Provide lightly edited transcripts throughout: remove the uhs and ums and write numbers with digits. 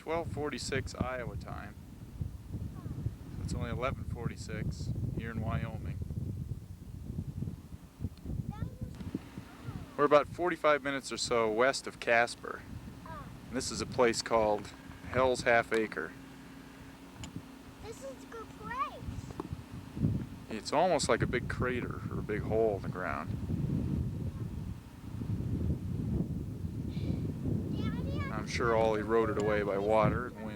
12:46 Iowa time. So it's only 11:46 here in Wyoming. We're about 45 minutes or so west of Casper. And this is a place called Hell's Half Acre. This is a good place. It's almost like a big crater or a big hole in the ground. I'm sure all eroded away by water and wind.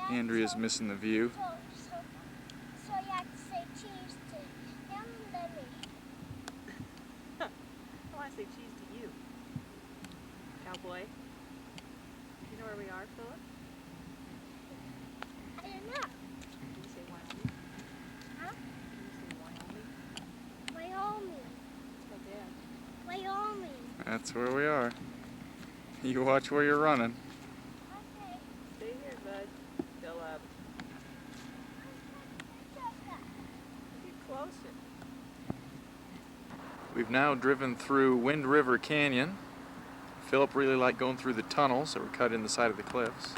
Andrea's missing the view. So you have to say cheese to him and then me. I want to say cheese to you, cowboy. Do you know where we are, Philip? I don't know. Can you say Wyoming? Huh? Can you say Wyoming? Wyoming. Tell Dad. Wyoming. That's where we are. You watch where you're running. Okay. Stay here, bud. Philip. Get closer. We've now driven through Wind River Canyon. Philip really liked going through the tunnels that were cut in the side of the cliffs.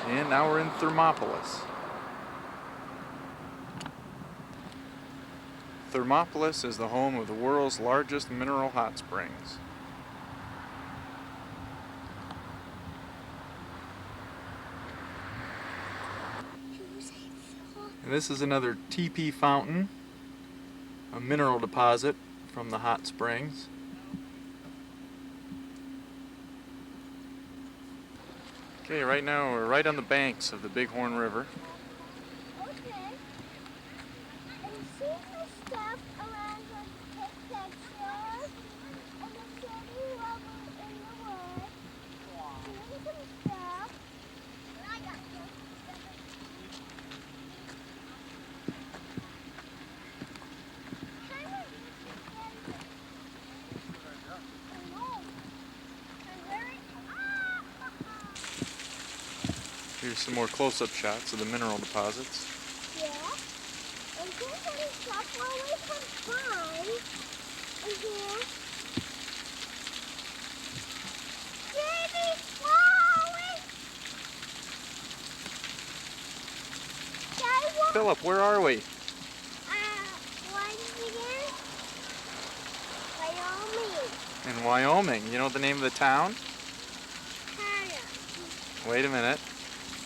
And now we're in Thermopolis. Thermopolis is the home of the world's largest mineral hot springs. And this is another TP fountain, a mineral deposit from the hot springs. Okay, right now we're right on the banks of the Bighorn River. Okay. And see the stuff around the picture and the city level in the woods. See some stuff. I got you. Here's some more close-up shots of the mineral deposits. Yeah. And here's some stuff where we can find in here. Baby, whoa! Philip, where are we? What again? Wyoming. In Wyoming. You know the name of the town? Canada. Wait a minute.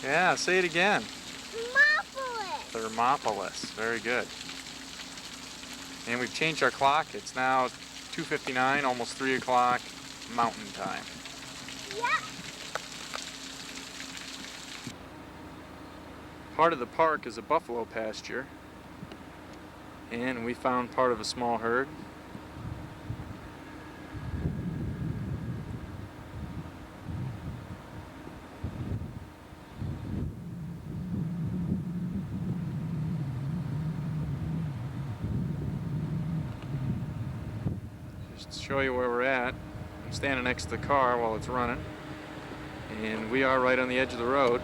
Yeah, say it again. Thermopolis. Thermopolis. Very good. And we've changed our clock. It's now 2:59, almost 3 o'clock Mountain Time. Yeah. Part of the park is a buffalo pasture. And we found part of a small herd. Just to show you where we're at, I'm standing next to the car while it's running, and we are right on the edge of the road.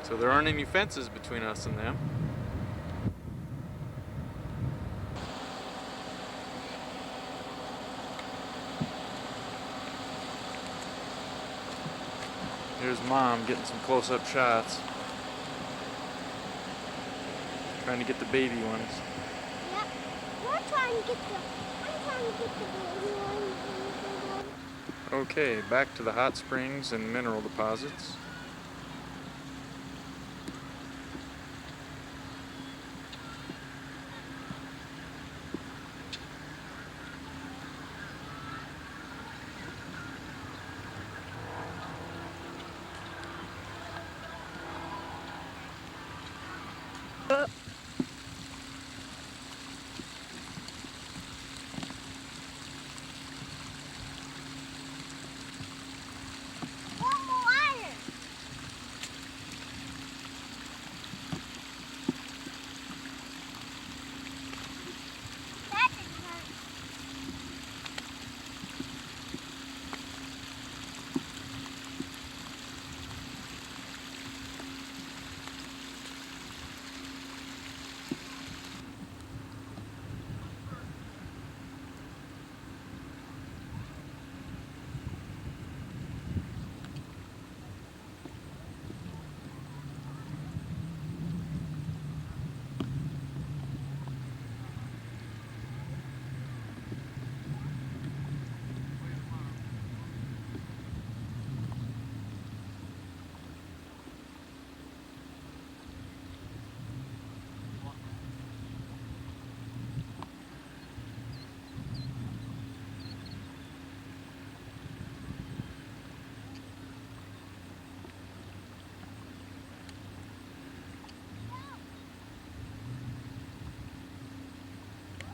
So there aren't any fences between us and them. Here's Mom getting some close-up shots. Trying to get the baby ones. Yep. I'm trying to get the baby one. Okay, back to the hot springs and mineral deposits. One more water. That didn't hurt.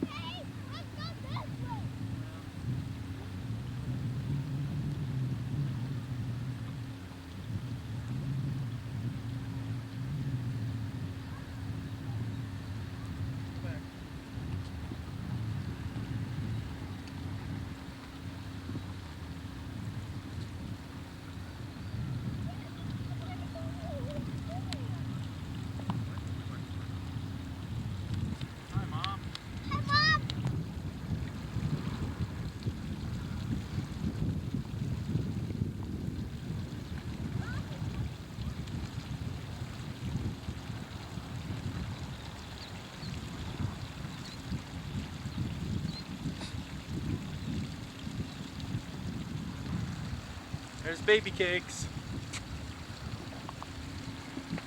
Hey, let's go this way. Hi, Mom. Hey, Mom. There's baby cakes.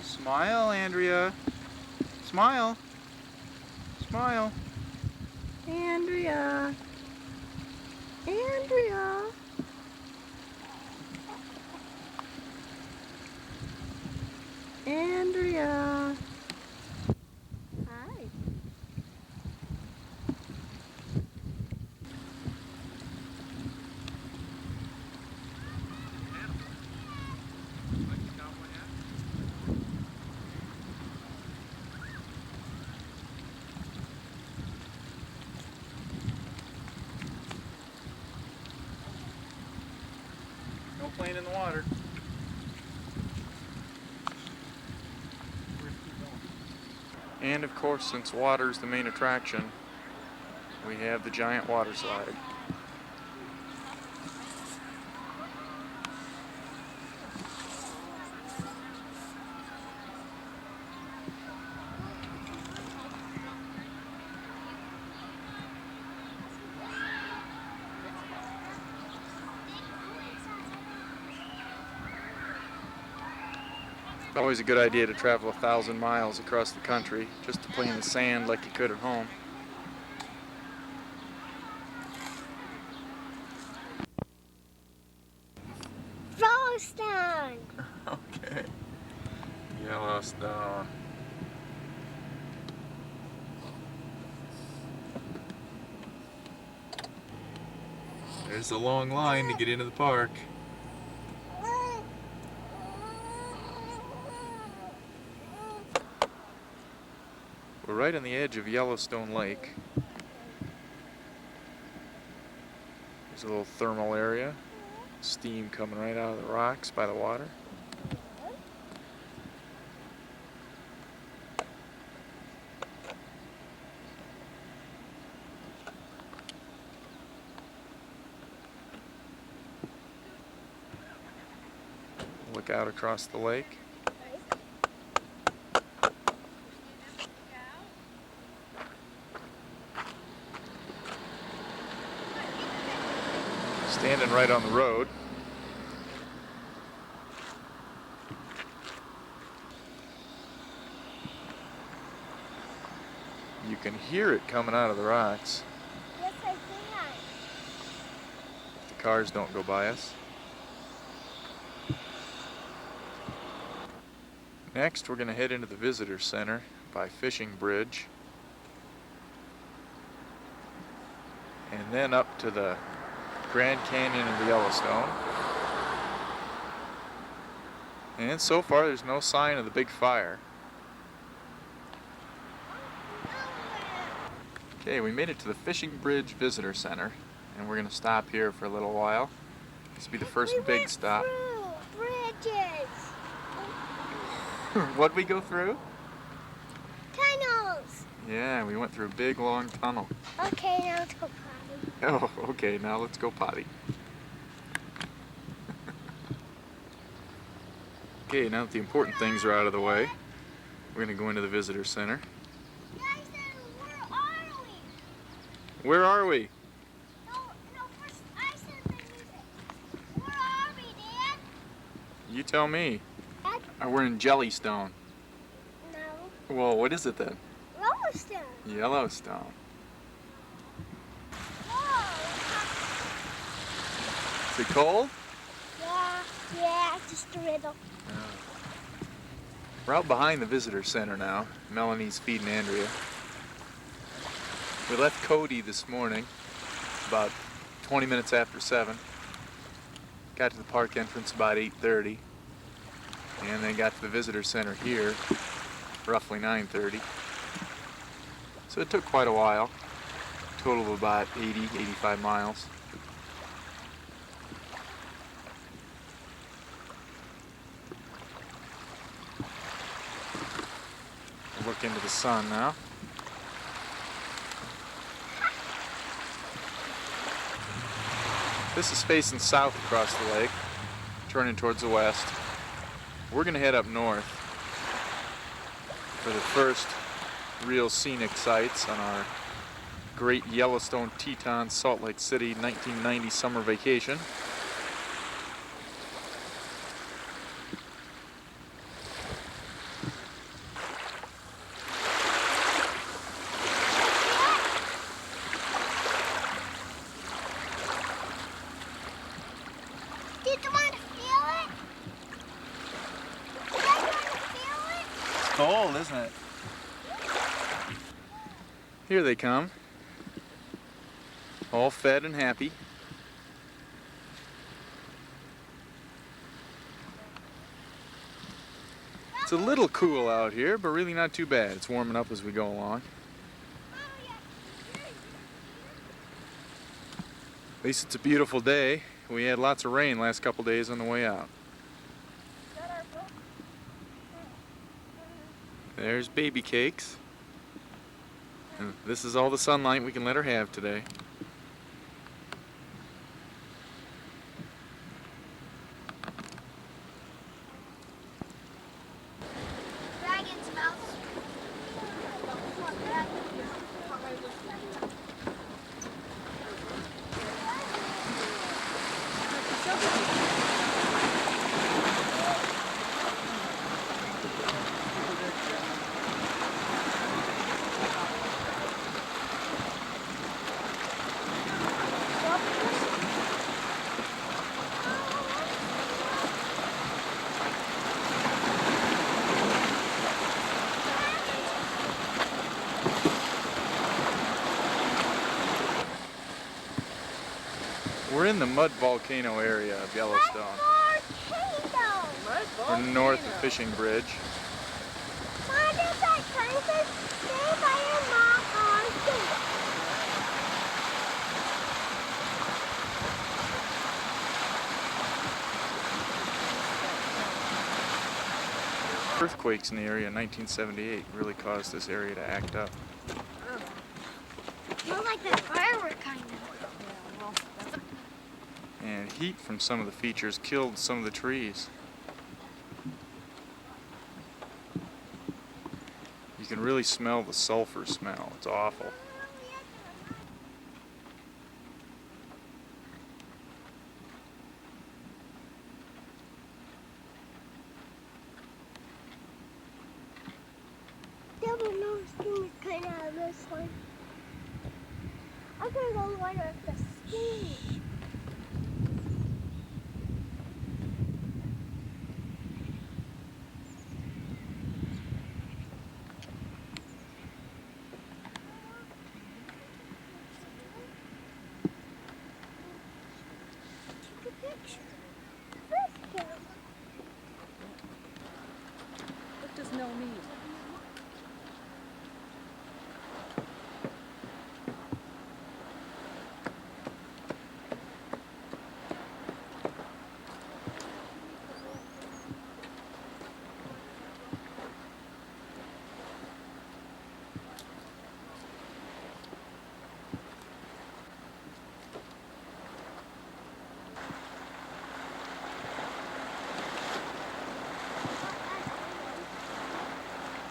Smile, Andrea. Smile. Smile. Andrea. Andrea. Andrea. Hi. No playing in the water. And of course, since water's the main attraction, we have the giant water slide. It's always a good idea to travel 1,000 miles across the country just to play in the sand like you could at home. Yellowstone. Okay. Yellowstone. There's a long line to get into the park. We're right on the edge of Yellowstone Lake. There's a little thermal area. Steam coming right out of the rocks by the water. Look out across the lake. Standing right on the road. You can hear it coming out of the rocks. Yes, I can. The cars don't go by us. Next, we're going to head into the visitor center by Fishing Bridge. And then up to the Grand Canyon of the Yellowstone. And so far, there's no sign of the big fire. Okay, we made it to the Fishing Bridge Visitor Center, and we're going to stop here for a little while. This will be the first big stop. Bridges. What'd we go through? Tunnels. Yeah, we went through a big, long tunnel. Okay, now let's go potty. Oh, okay, now let's go potty. Okay, now that the important things are out of the way, we're going to go into the visitor center. Where are we? No, first I said the music. Where are we, Dad? You tell me. Dad? We're in Yellowstone. No. Well, what is it then? Yellowstone. Yellowstone. Whoa. Is it cold? Yeah, just a little. We're out behind the visitor center now. Melanie's feeding Andrea. We left Cody this morning, about 20 minutes after 7. Got to the park entrance about 8:30. And then got to the visitor center here, roughly 9:30. So it took quite a while. Total of about 85 miles. We'll look into the sun now. This is facing south across the lake, turning towards the west. We're going to head up north for the first real scenic sights on our Great Yellowstone Tetons Salt Lake City 1990 summer vacation. Cold, isn't it? Here they come. All fed and happy. It's a little cool out here, but really not too bad. It's warming up as we go along. At least it's a beautiful day. We had lots of rain last couple days on the way out. There's baby cakes. And this is all the sunlight we can let her have today. Dragon's mouth. We're in the mud volcano area of Yellowstone. We're north of Fishing Bridge. Earthquakes in the area in 1978 really caused this area to act up. More like that firework kind of. And heat from some of the features killed some of the trees. really smell the sulfur smell. It's awful. There were no steam coming out of this one. I'm gonna go water up the steam. Take a picture. First go. What does no mean?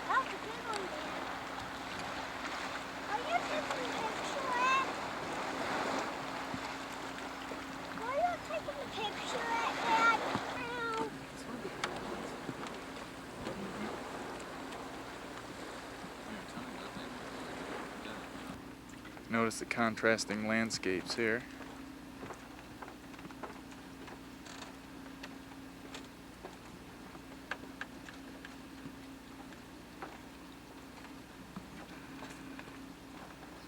That's a big one, Dad. Are you taking a picture at? Are you taking a picture at, Dad? Ow. Notice the contrasting landscapes here.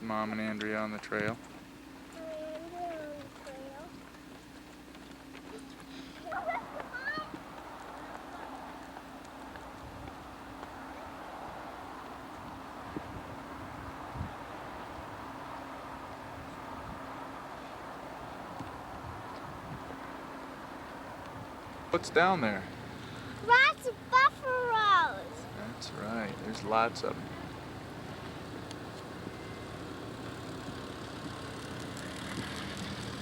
Mom and Andrea on the trail. What's down there? Lots of buffaloes. That's right. There's lots of them.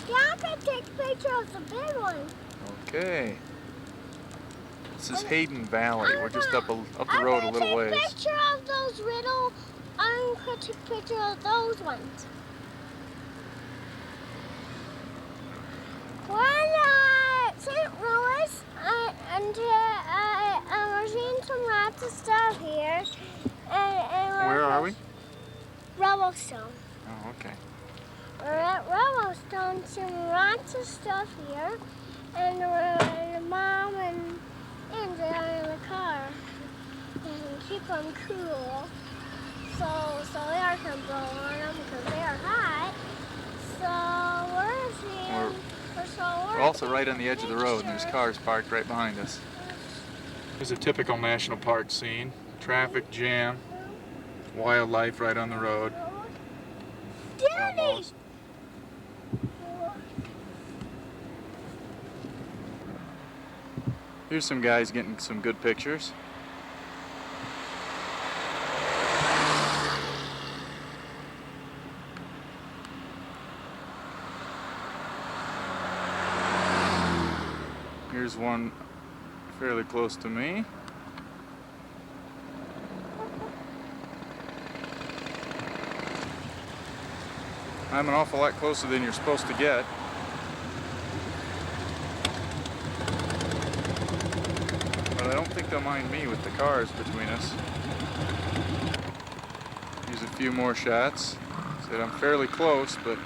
Yeah, I'm gonna take a picture of the big one. Okay. This is Hayden Valley. We're just up the road a little ways. I'm gonna take a picture of those little. I'm gonna take a picture of those ones. We're at St. Louis, and we're seeing some lots of stuff here. And Where are we? Yellowstone. Oh, okay. We're at Yellowstone, seeing lots of stuff here, and we're Mom and Andrea in the car, and keep them cool, so air can blow on them because they're hot. So We're also right on the edge of the road, and there's cars parked right behind us. Here's a typical national park scene. Traffic jam, wildlife right on the road. Daddy! Almost. Here's some guys getting some good pictures. Here's one fairly close to me. I'm an awful lot closer than you're supposed to get. But I don't think they'll mind me with the cars between us. Here's a few more shots. Said I'm fairly close, but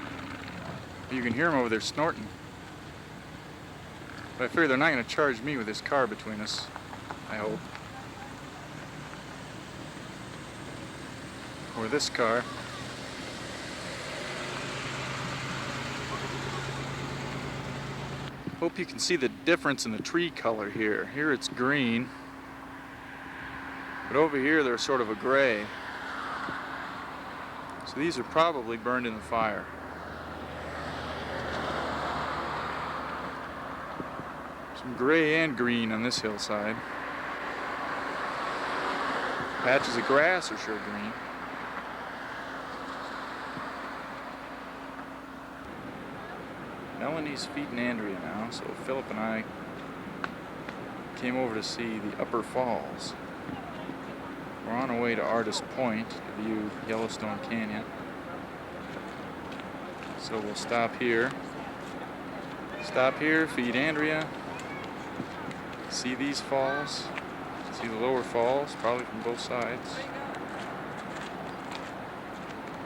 you can hear them over there snorting. But I figure they're not going to charge me with this car between us, I hope. Or this car. Hope you can see the difference in the tree color here. Here it's green, but over here they're sort of a gray. So these are probably burned in the fire. Some gray and green on this hillside. Patches of grass are sure green. Melanie's feeding Andrea now, so Philip and I came over to see the Upper Falls. We're on our way to Artist Point to view Yellowstone Canyon. So we'll stop here. Stop here, feed Andrea. See these falls. See the lower falls, probably from both sides.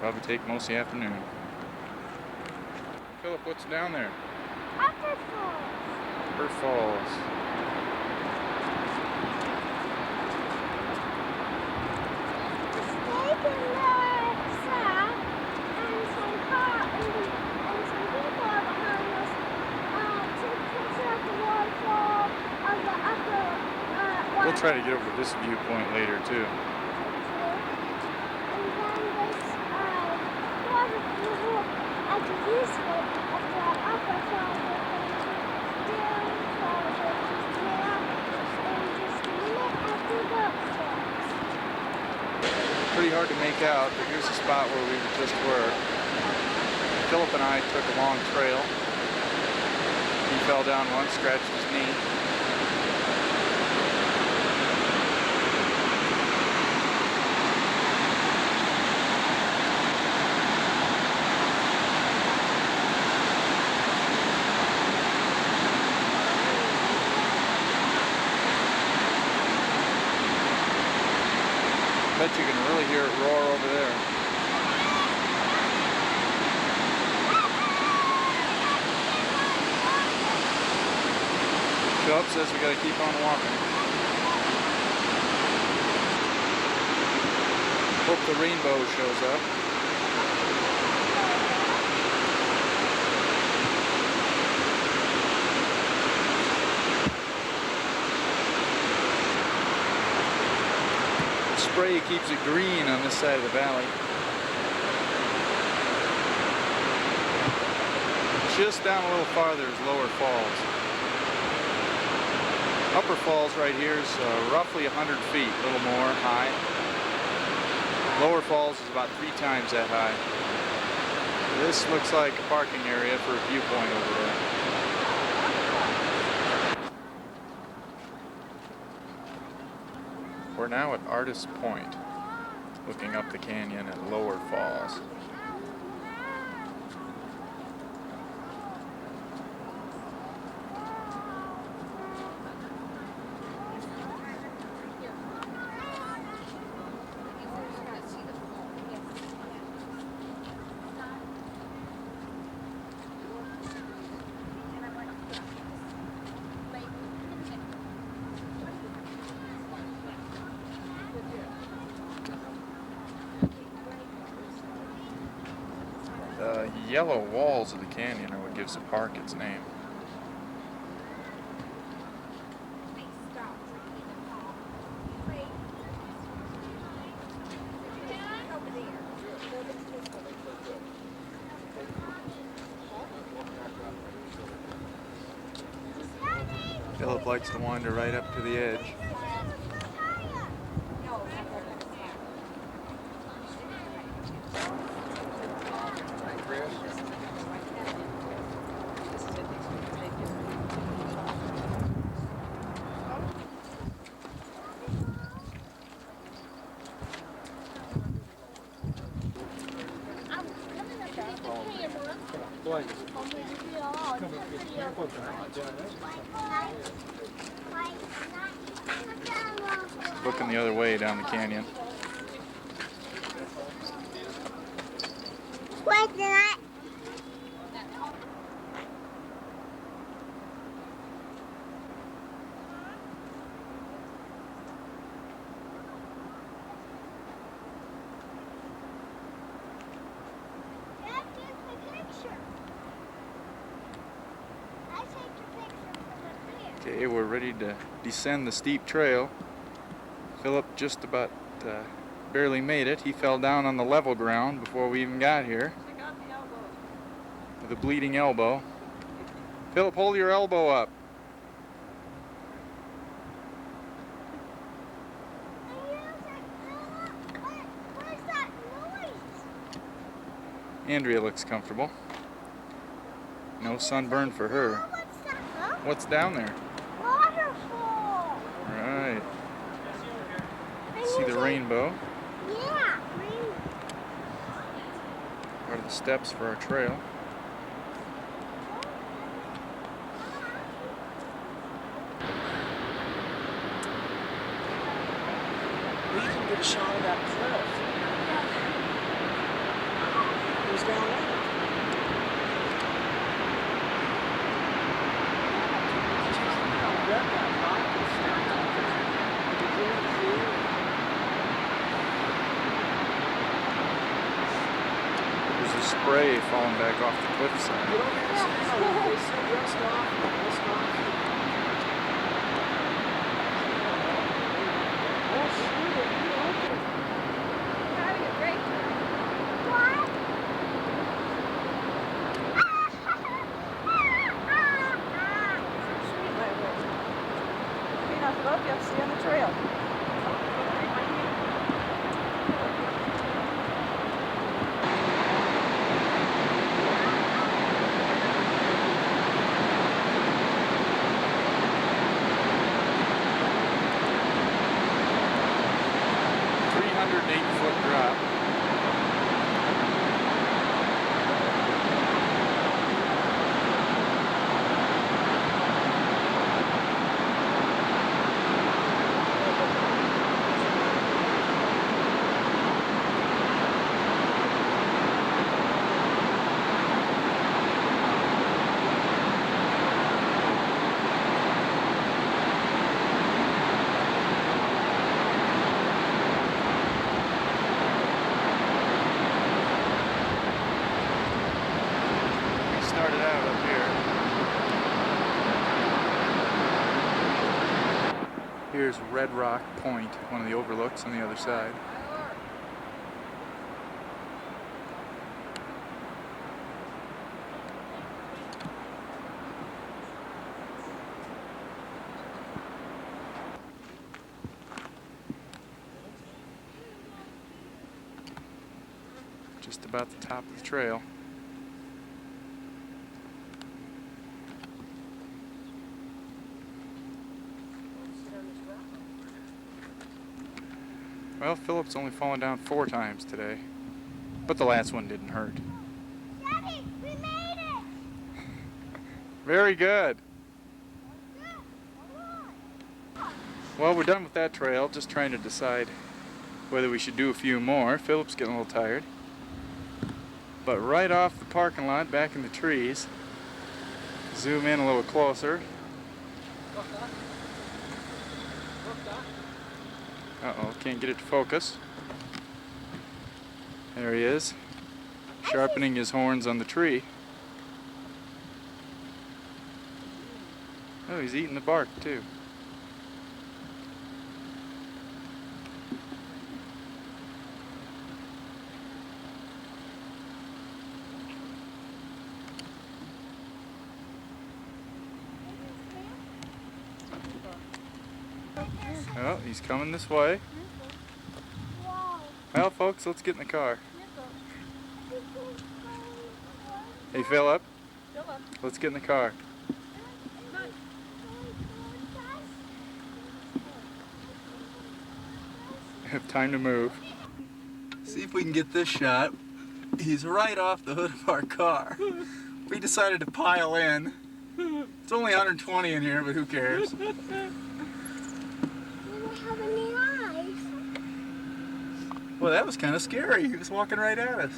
Probably take most of the afternoon. Philip, what's down there? Upper Falls. Upper Falls. Snake in the south, and some people are behind us. Took a picture of the waterfall of the upper. We'll try to get over to this viewpoint later too. And then this waterfall at the east of the upper falls, down falls, just there, and just a minute after the falls. Pretty hard to make out, but here's the spot where we just were. Philip and I took a long trail. He fell down once, scratched his knee. Bet you can really hear it roar over there. Philip says we gotta keep on walking. Hope the rainbow shows up. Spray keeps it green on this side of the valley. Just down a little farther is Lower Falls. Upper Falls right here is roughly 100 feet, a little more high. Lower Falls is about 3 times that high. This looks like a parking area for a viewpoint over there. We're now at Artist Point, looking up the canyon at Lower Falls. The yellow walls of the canyon are what gives the park its name. Philip likes to wander right up to the edge. Looking the other way down the canyon. Wait, did I? Okay, we're ready to descend the steep trail. Philip just about barely made it. He fell down on the level ground before we even got here. Check out the elbow. With a bleeding elbow. Philip, hold your elbow up. Where's that noise? Andrea looks comfortable. No sunburn for her. What's that? Huh? What's down there? Waterfall. Right. And See the rainbow, Yeah, rainbow. part of the steps for our trail. We can get a shot of that cliff. Who's down there? There's the spray falling back off the cliffside. They said rest off. Having a great time. What? You're not supposed to see on the trail. 308-foot drop. Started out up here. Here's Red Rock Point, one of the overlooks on the other side. Just about the top of the trail. Well, Philip's only fallen down 4 times today, but the last one didn't hurt. Daddy, we made it! Very good. Come on. Well, we're done with that trail, just trying to decide whether we should do a few more. Philip's getting a little tired. But right off the parking lot, back in the trees, zoom in a little closer. Uh-oh, can't get it to focus. There he is, sharpening his horns on the tree. Oh, he's eating the bark too. Oh, he's coming this way. Wow. Well, folks, let's get in the car. Hey, Philip, Philip. let's get in the car. Have time to move. See if we can get this shot. He's right off the hood of our car. We decided to pile in. It's only 120 in here, but who cares? We don't have any eyes. Well, that was kind of scary. He was walking right at us.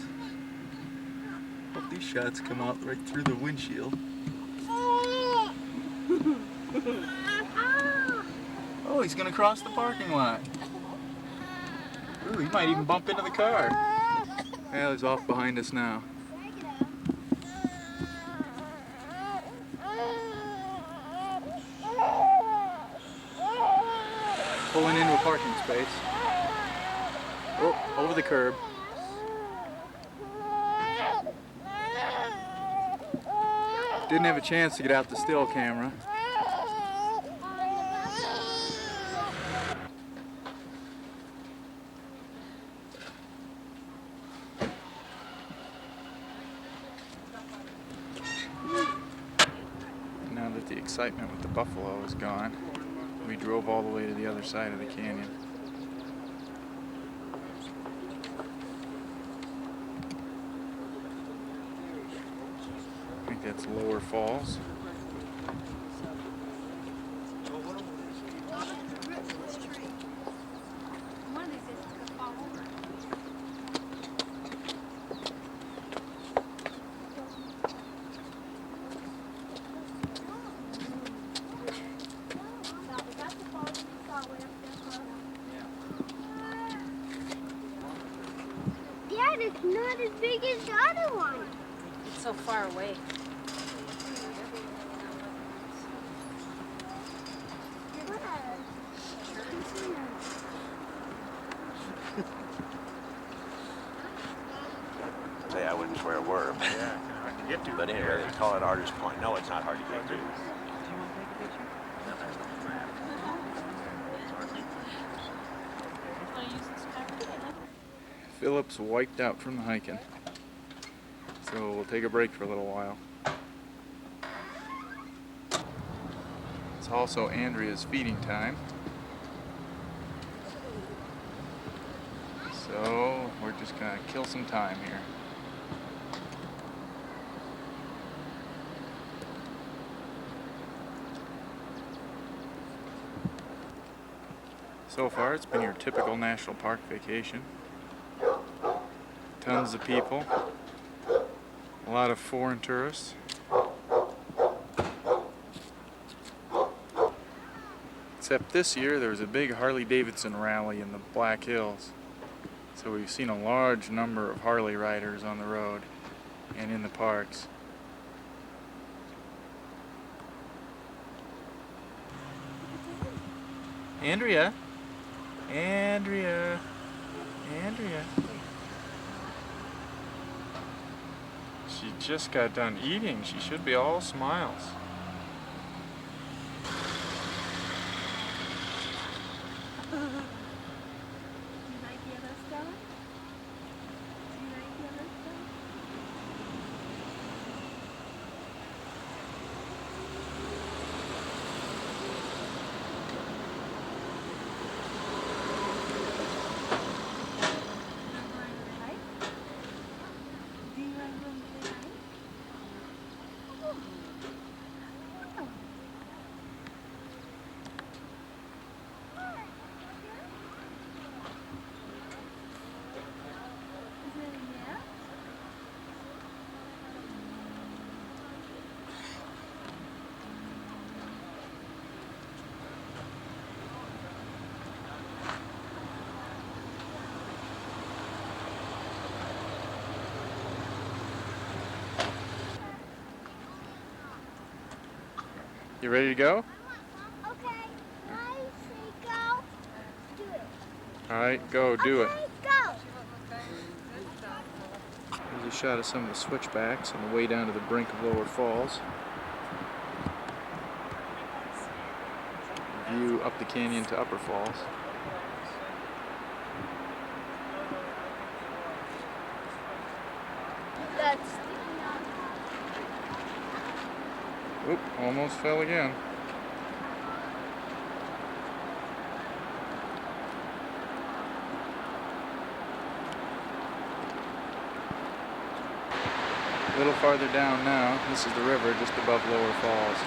Hope these shots come out right through the windshield. Oh, he's gonna cross the parking lot. Ooh, he might even bump into the car. Yeah, he's off behind us now. Pulling into a parking space. Oh, over the curb. Didn't have a chance to get out the still camera. Now that the excitement with the buffalo is gone, we drove all the way to the other side of the canyon. That's Lower Falls. Dad, it's not as big as the other one. It's so far away. Say I wouldn't swear a word. Yeah, hard to get to. But anyway, they call it Artist Point. No, it's not hard to get to. Philip's wiped out from the hiking, so we'll take a break for a little while. It's also Andrea's feeding time, so we're just gonna kill some time here. So far, it's been your typical national park vacation. Tons of people, a lot of foreign tourists. Except this year, there was a big Harley-Davidson rally in the Black Hills. So we've seen a large number of Harley riders on the road and in the parks. Andrea? Andrea? Andrea? She just got done eating. She should be all smiles. Do you like Yellowstone? Do you like Yellowstone? Do you like going to the hike? You ready to go? Okay, I say go. Do it. Alright, go, do it. Okay, go. Here's a shot of some of the switchbacks on the way down to the brink of Lower Falls. View up the canyon to Upper Falls. That's Oop, almost fell again. A little farther down now, this is the river just above Lower Falls.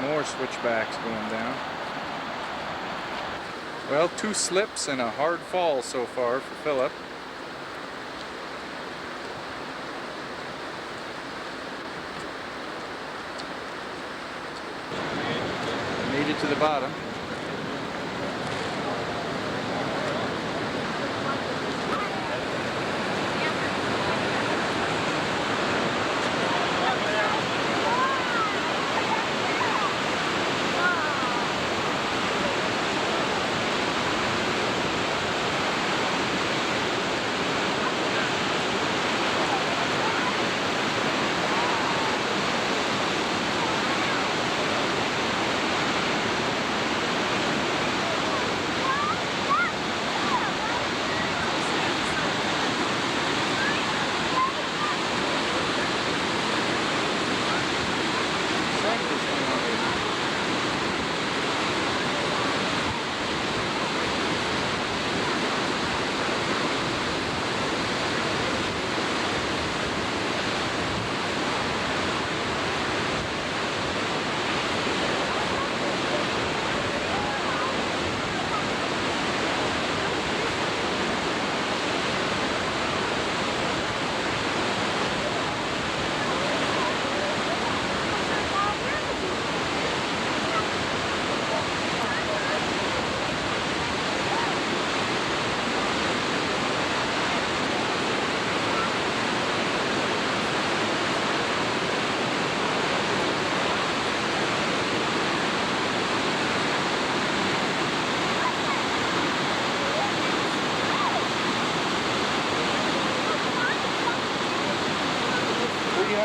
More switchbacks going down. Well, 2 slips and a hard fall so far for Philip. Made it to the bottom.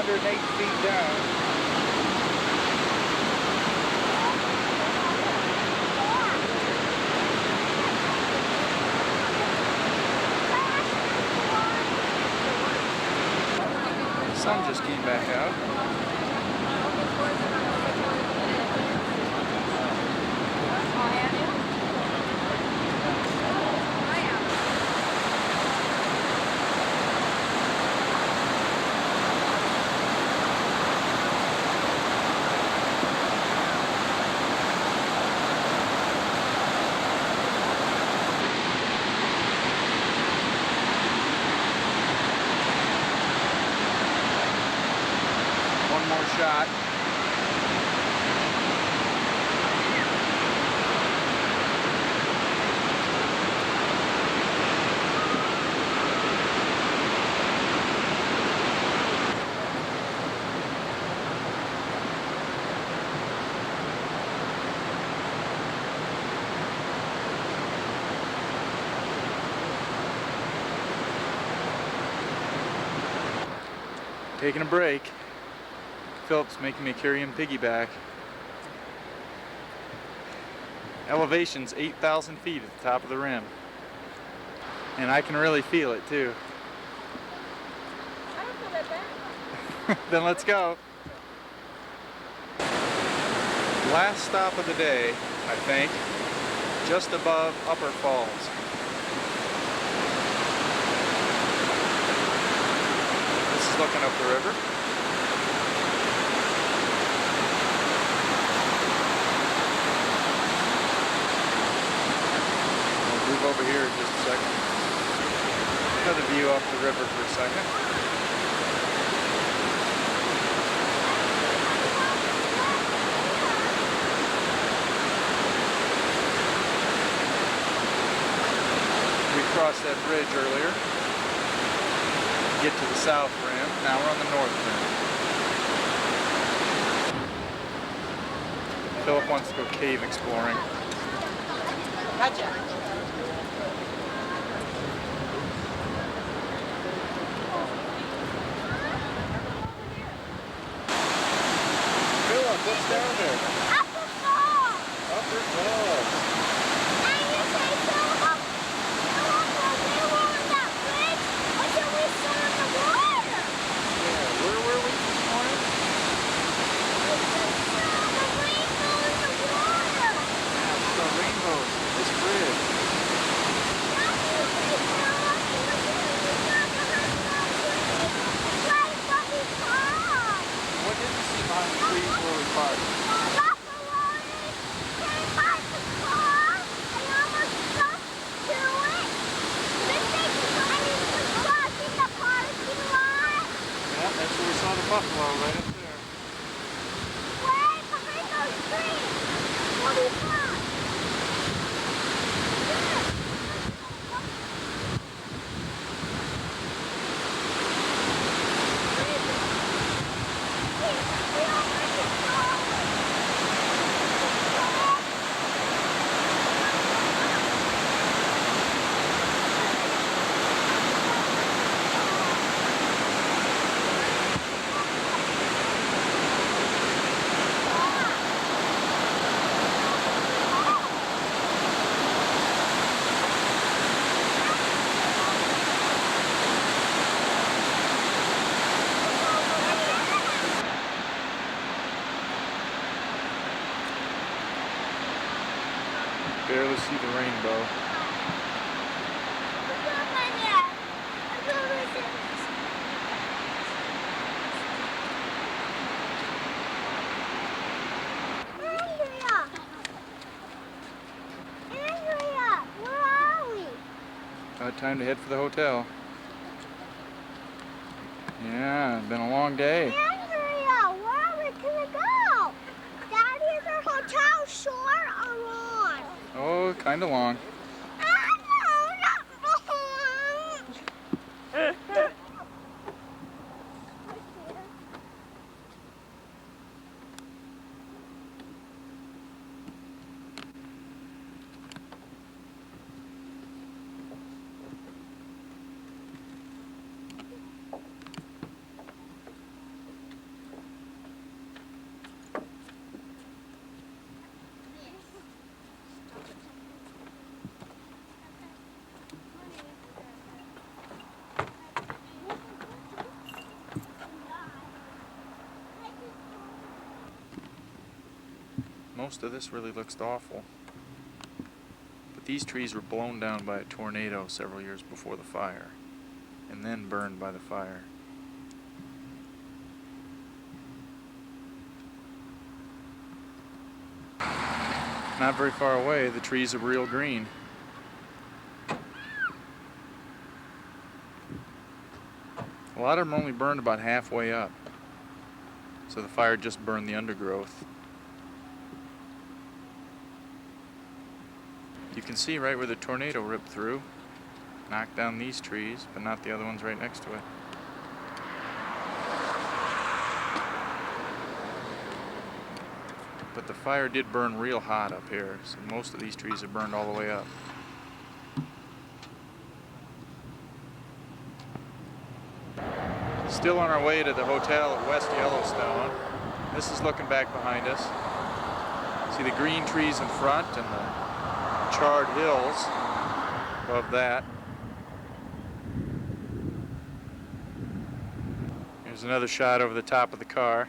108 feet down. The sun just came back out. One more shot. Taking a break. Philip's making me carry him piggyback. Elevation's 8,000 feet at the top of the rim. And I can really feel it too. I don't feel that bad. Then let's go. Last stop of the day, I think, just above Upper Falls. This is looking up the river. We'll move over here in just a second. Another view off the river for a second. We crossed that bridge earlier. Get to the south rim. Now we're on the north rim. Philip wants to go cave exploring. Gotcha. Philip, what's down there? Upper Falls. Upper Falls. And you say so up. When we were on that bridge, until we saw the water. Yeah, where were we this morning? The rainbow in the water. Yeah, we saw rainbows from this bridge. Now you say so up. Right what we saw. What did you see behind the trees where we parked? Yeah, that's where we saw the buffalo right up there. Barely see the rainbow. Time to head for the hotel. Yeah, been a long day. Andrea, where are we gonna go? Daddy, is our hotel short or long? Oh, kind of long. most of this really looks awful. But these trees were blown down by a tornado several years before the fire, and then burned by the fire. Not very far away, the trees are real green. A lot of them only burned about halfway up, so the fire just burned the undergrowth. You can see right where the tornado ripped through, knocked down these trees, but not the other ones right next to it. But the fire did burn real hot up here, so most of these trees have burned all the way up. Still on our way to the hotel at West Yellowstone. This is looking back behind us. See the green trees in front and the charred hills above that. Here's another shot over the top of the car.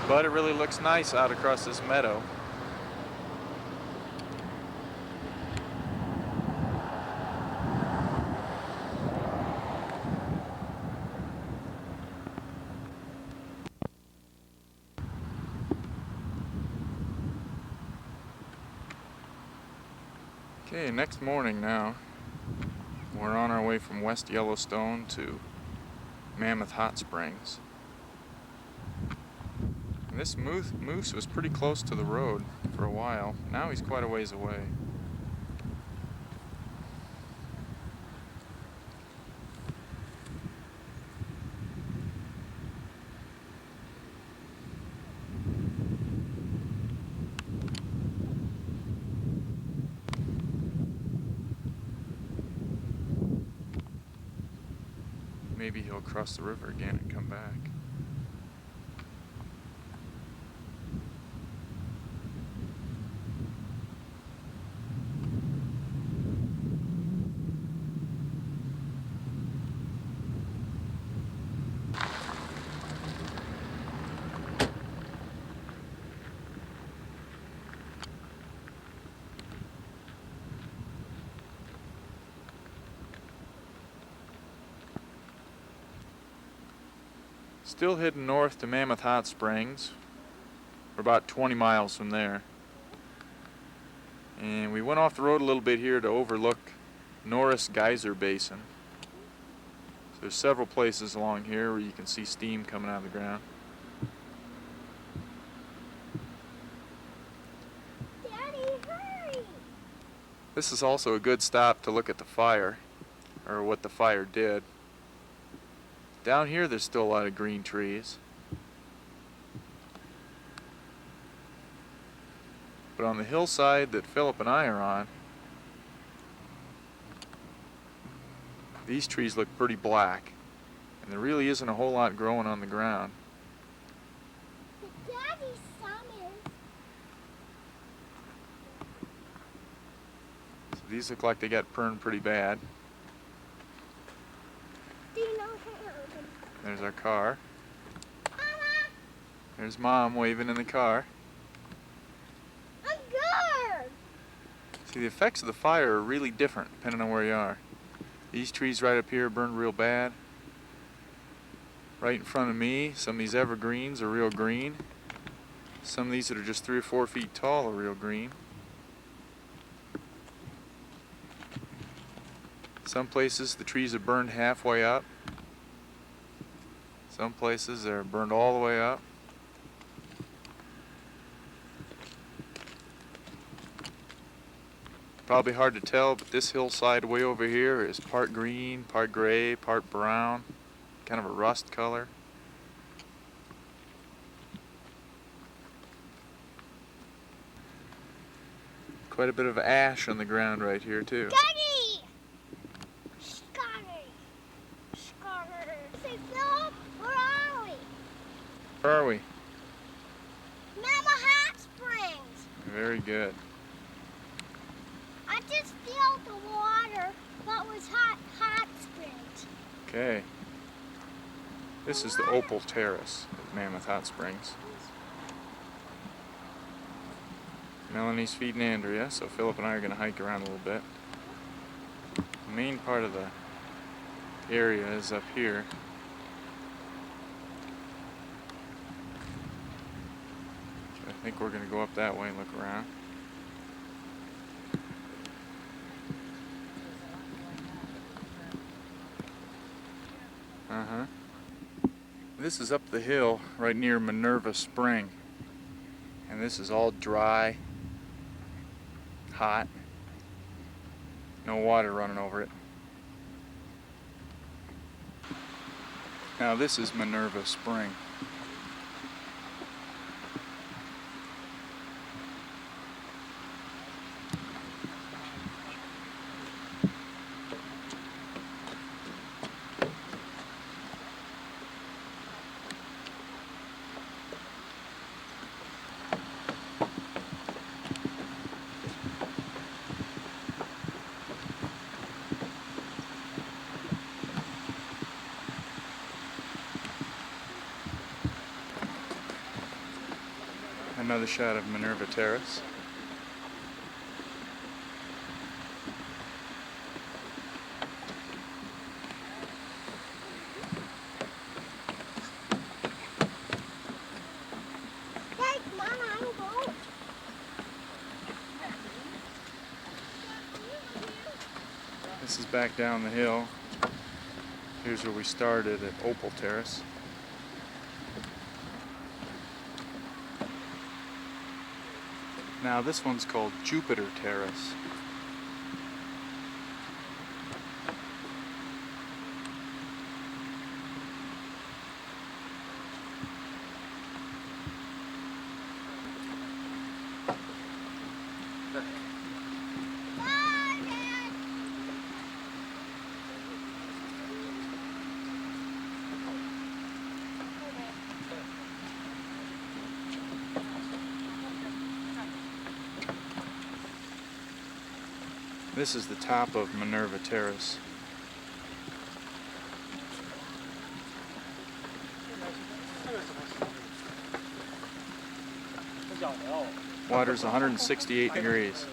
But it really looks nice out across this meadow. Okay, next morning now. We're on our way from West Yellowstone to Mammoth Hot Springs. And this moose was pretty close to the road for a while. Now he's quite a ways away. Maybe he'll cross the river again and come back. Still heading north to Mammoth Hot Springs. We're about 20 miles from there. And we went off the road a little bit here to overlook Norris Geyser Basin. So there's several places along here where you can see steam coming out of the ground. Daddy, hurry! This is also a good stop to look at the fire, or what the fire did. Down here there's still a lot of green trees. But on the hillside that Philip and I are on, these trees look pretty black. And there really isn't a whole lot growing on the ground. But Daddy, some is. So these look like they got burned pretty bad. Do you know how? There's our car. Mama, There's Mom waving in the car. I'm good. See, the effects of the fire are really different depending on where you are. These trees right up here burned real bad. Right in front of me, some of these evergreens are real green. Some of these that are just 3 or 4 feet tall are real green. Some places the trees are burned halfway up. Some places they're burned all the way up. Probably hard to tell, but this hillside way over here is part green, part gray, part brown, kind of a rust color. Quite a bit of ash on the ground right here too. Daddy! Scotty! Say, Philip, where are we? Where are we? Very good. I just feel the water, but it was hot springs. Okay. This is the Opal Terrace at Mammoth Hot Springs. Melanie's feeding Andrea, so Philip and I are going to hike around a little bit. The main part of the area is up here. I think we're going to go up that way and look around. This is up the hill right near Minerva Spring. And this is all dry, hot, no water running over it. Now this is Minerva Spring. Another shot of Minerva Terrace. Hey, come on, I'm going. This is back down the hill. Here's where we started at Opal Terrace. Now this one's called Jupiter Terrace. Bye, Dad. This is the top of Minerva Terrace. Water's 168 degrees.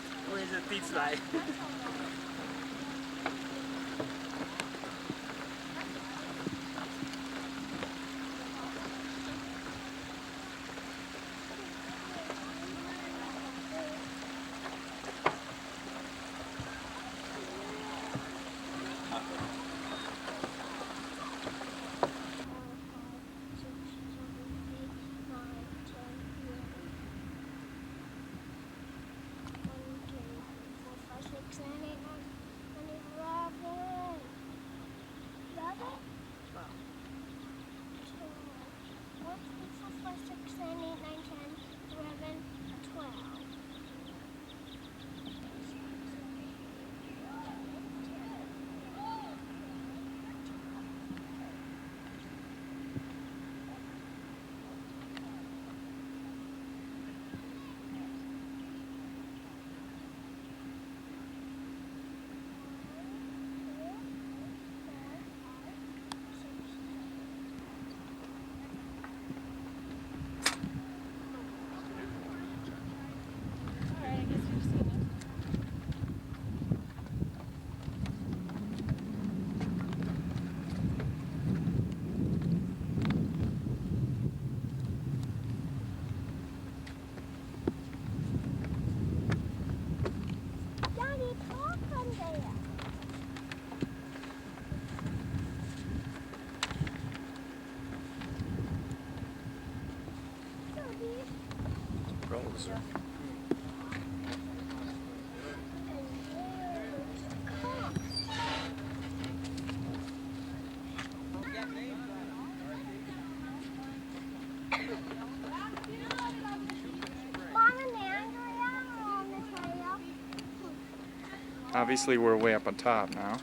Obviously we're way up on top now.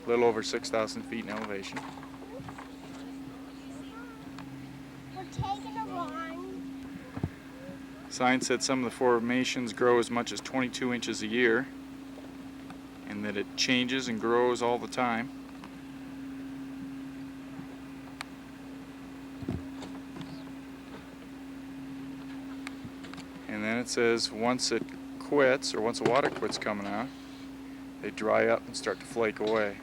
A little over 6,000 feet in elevation. We're taking a run. Sign said some of the formations grow as much as 22 inches a year, and that it changes and grows all the time. And then it says once it quits, or once the water quits coming out, they dry up and start to flake away.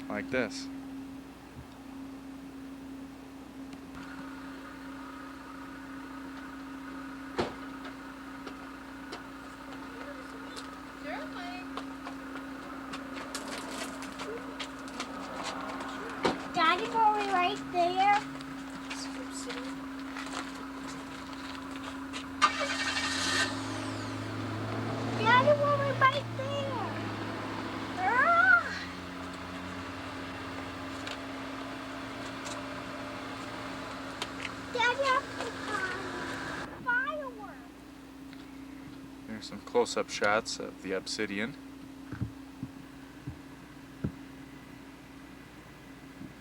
Like this. Daddy, are we right there? Daddy, were we right there? Ah! Daddy, fireworks. Here's some close-up shots of the Obsidian.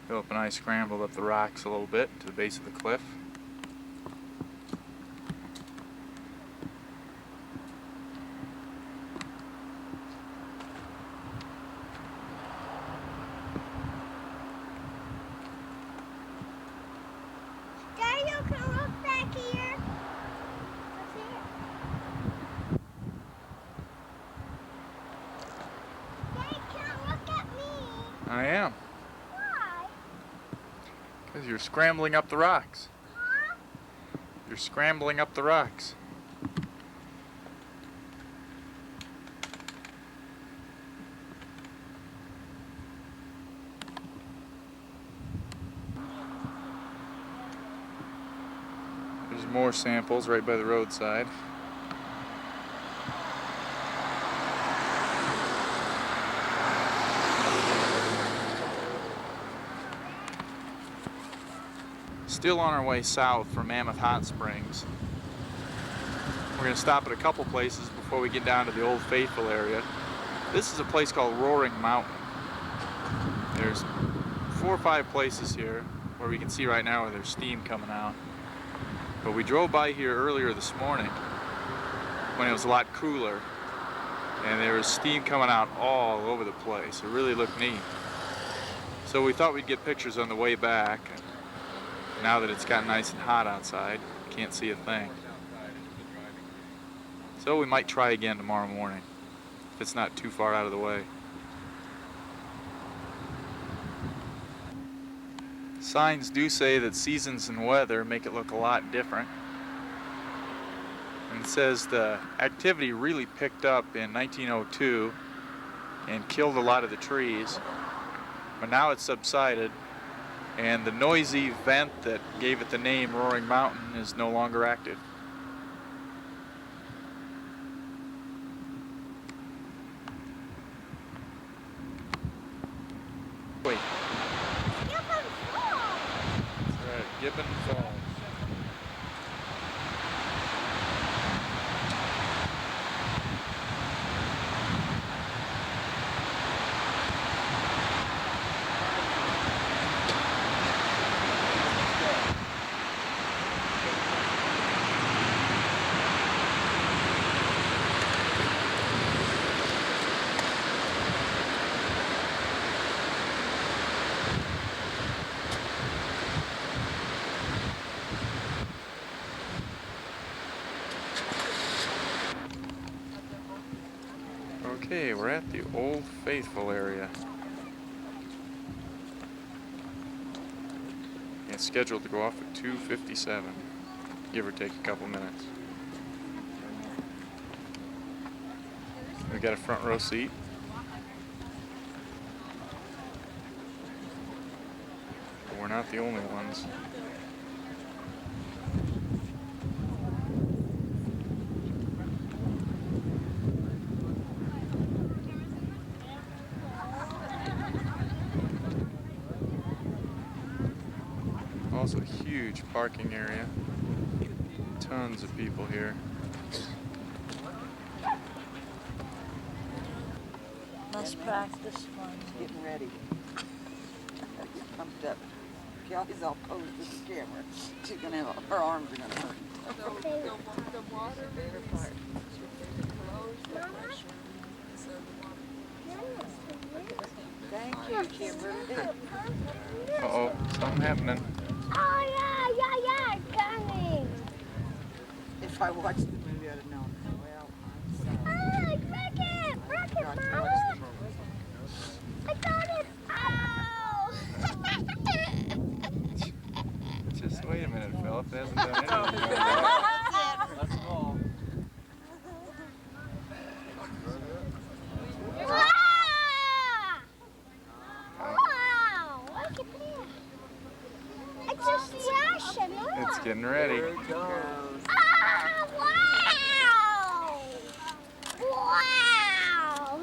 Philip and I scrambled up the rocks a little bit to the base of the cliff. Daddy, you can look back here. What's here? Daddy, can't look at me. I am, Why? because you're scrambling up the rocks. Huh? You're scrambling up the rocks. There's more samples right by the roadside. Still on our way south for Mammoth Hot Springs. We're going to stop at a couple places before we get down to the Old Faithful area. This is a place called Roaring Mountain. There's 4 or 5 places here where we can see right now where there's steam coming out. But we drove by here earlier this morning when it was a lot cooler, and there was steam coming out all over the place. It really looked neat. So we thought we'd get pictures on the way back. Now that it's gotten nice and hot outside, can't see a thing. So we might try again tomorrow morning, if it's not too far out of the way. Signs do say that seasons and weather make it look a lot different. And it says the activity really picked up in 1902 and killed a lot of the trees, but now it's subsided. And the noisy vent that gave it the name Roaring Mountain is no longer active. Wait. Gibbon Falls. That's right, Gibbon Falls. Okay, we're at the Old Faithful area. It's scheduled to go off at 2:57, give or take a couple minutes. We got a front row seat. But we're not the only ones. Also a huge parking area. Tons of people here. Must practice one. Getting ready. Pumped up. Kelly's all posed to the camera. She's gonna have her arms are gonna hurt. The water favorite part. Thank you, Kimberly. Uh-oh, something happening. Oh yeah, coming. If I watched the movie, I'd have known. Well, I'm sorry. Oh, Cricket, Got to Mama. watch the movie. I got it. Oh. Just wait a minute, Philip. It hasn't done anything. Let's go. Wow! Wow! Look at that. It's just flashing. Look. It's getting ready. Here it goes. Ah! Wow! Wow!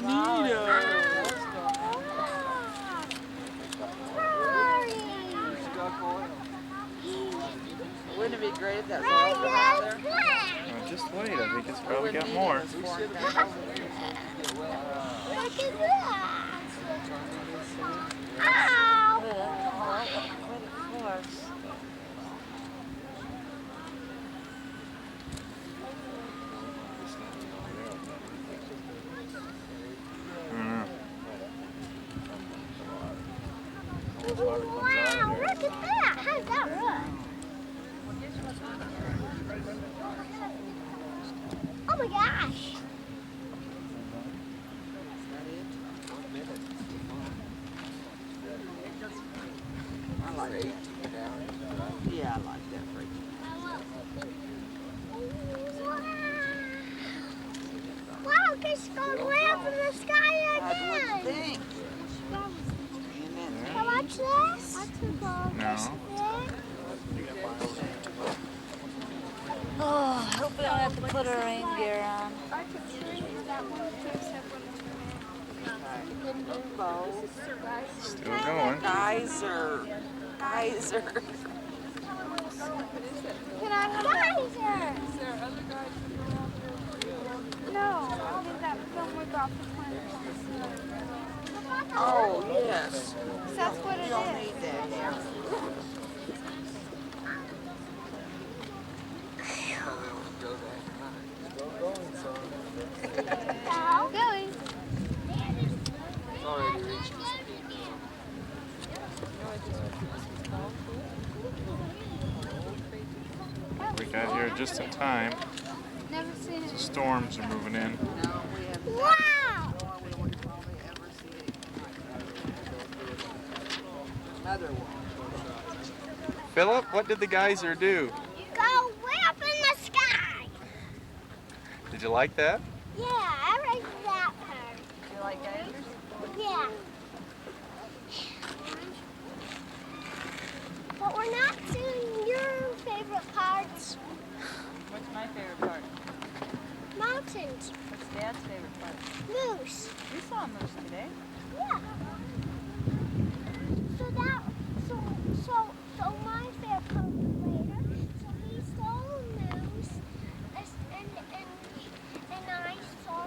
Wow! Wouldn't it be great if that was all from out there? Oh, just wait. I think it's probably got more. Look at that! Ow! Mm. Wow, look at that! How's that look? Oh my gosh! I like it. Yeah, I like that for you. Wow, it's going right from the sky What do you again! think? Can I watch this? No. Oh, I hope we don't have to put our rain gear on. Still going. Geyser. Geyser. Can I have Geyser? No, I think that film we got for 20. Oh, yes. That's what it You don't is. need that here. Going. We got here just in time. Never seen The it. storms are moving in. No, we haven't. Wow! Nor we would probably ever see it. Another one. Philip, what did the geyser do? Go way up in the sky. Did you like that? Yeah, I like that part. You like geysers? Yeah. But we're not doing your favorite parts. What's my favorite part? Mountains. What's Dad's favorite part? Moose. We saw a moose today. Yeah. So my favorite part was later. So he stole a moose, and I saw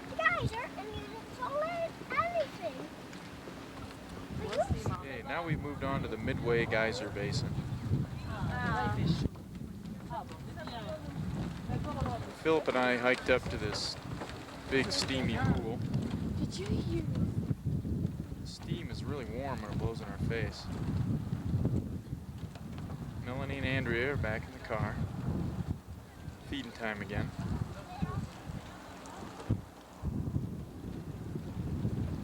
the geyser, and you saw anything. Okay, now we've moved on to the Midway Geyser Basin. Philip and I hiked up to this big steamy pool. Did you hear? The steam is really warm when it blows in our face. Melanie and Andrea are back in the car. Feeding time again.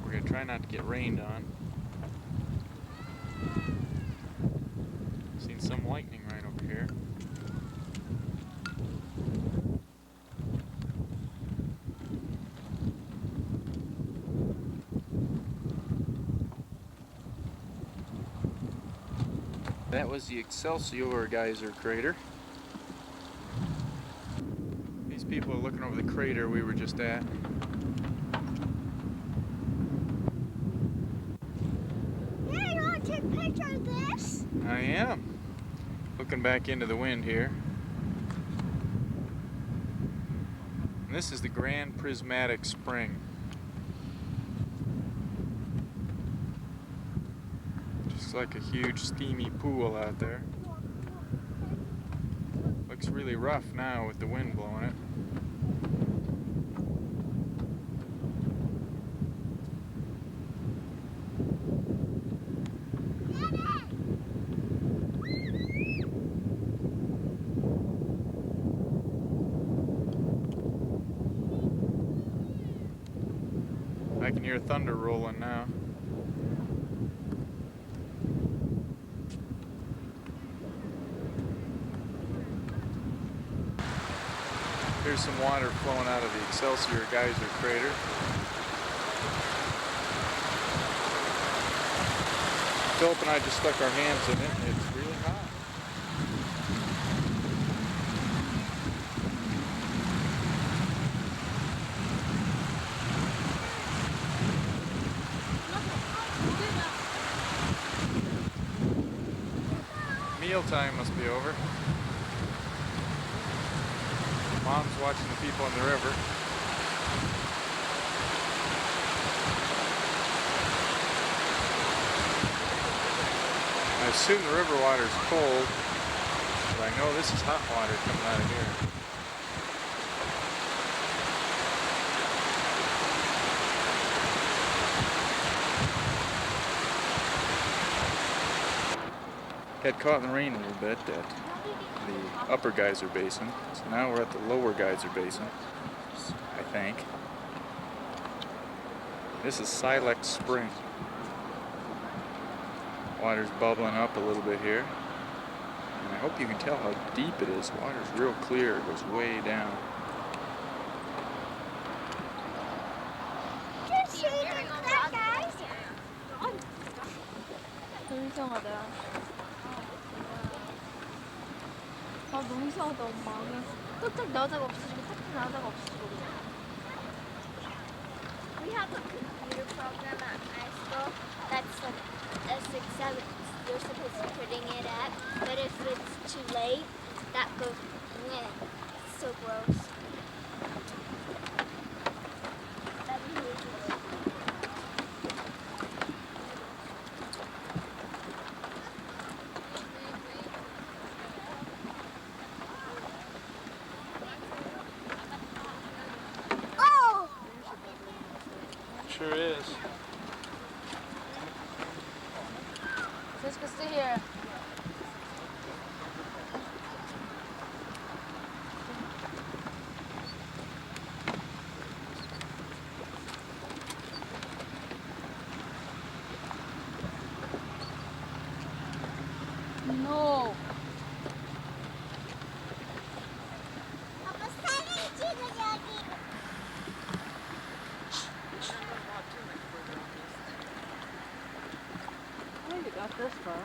We're gonna try not to get rained on. Seen some lightning right over here. That was the Excelsior Geyser crater. These people are looking over the crater we were just at. Yeah, you want to take a picture of this? I am. Looking back into the wind here. And this is the Grand Prismatic Spring. Looks like a huge steamy pool out there. Looks really rough now with the wind blowing it. I can hear thunder rolling now. Here's some water flowing out of the Excelsior Geyser crater. Philip and I just stuck our hands in it. It's really hot. Mealtime must be over. Mom's watching the people in the river. I assume the river water is cold, but I know this is hot water coming out of here. Got caught in the rain a little bit at the upper geyser basin, so now we're at the lower geyser basin, I think. This is Silex Spring. Water's bubbling up a little bit here, and I hope you can tell how deep it is. Water's real clear, it goes way down. Just see that, guys. 너무 이상하다. 아 너무 이상하다 엄마. 뚝딱 나오다가 없어지고 뚝딱 나오다가 없어지고. We have a computer program at my school that's like S6, you're supposed to be putting it at, but if it's too late, that goes, meh. It's so gross. That'd be really good. Oh! Sure is. Let's go stay here. No. 아빠 사진 찍으려기. Oh, you got this far.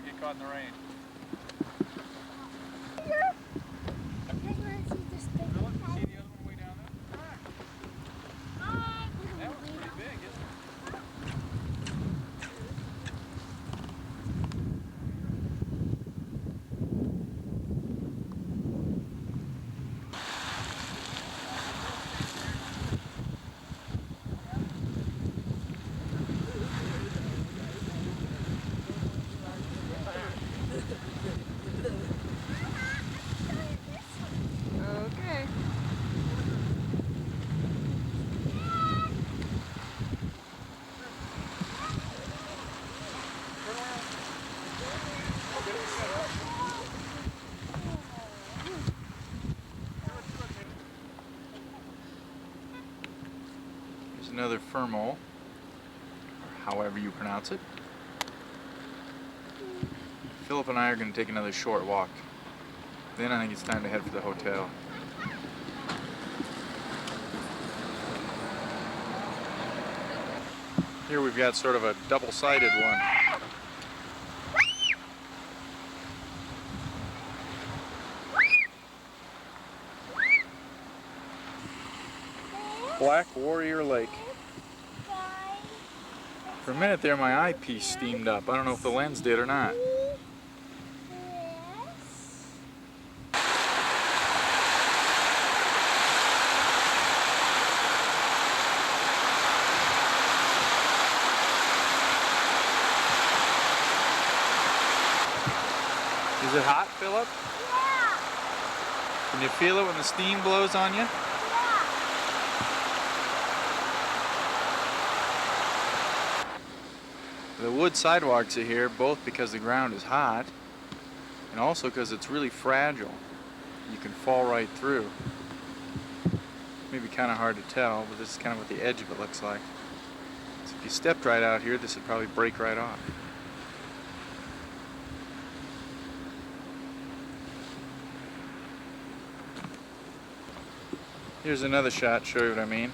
get caught in the rain. I just want to see this thing. Philip, you see the other one way down there? That one's pretty big, isn't it? Okay. Here's another Fermo, or however you pronounce it. Philip and I are going to take another short walk. Then I think it's time to head for the hotel. Here we've got sort of a double-sided one. Black Warrior Lake. For a minute there, my eyepiece steamed up. I don't know if the lens did or not. Is it hot, Philip? Yeah. Can you feel it when the steam blows on you? The wood sidewalks are here both because the ground is hot and also because it's really fragile. You can fall right through. Maybe kind of hard to tell, but this is kind of what the edge of it looks like. So if you stepped right out here, this would probably break right off. Here's another shot, show you what I mean.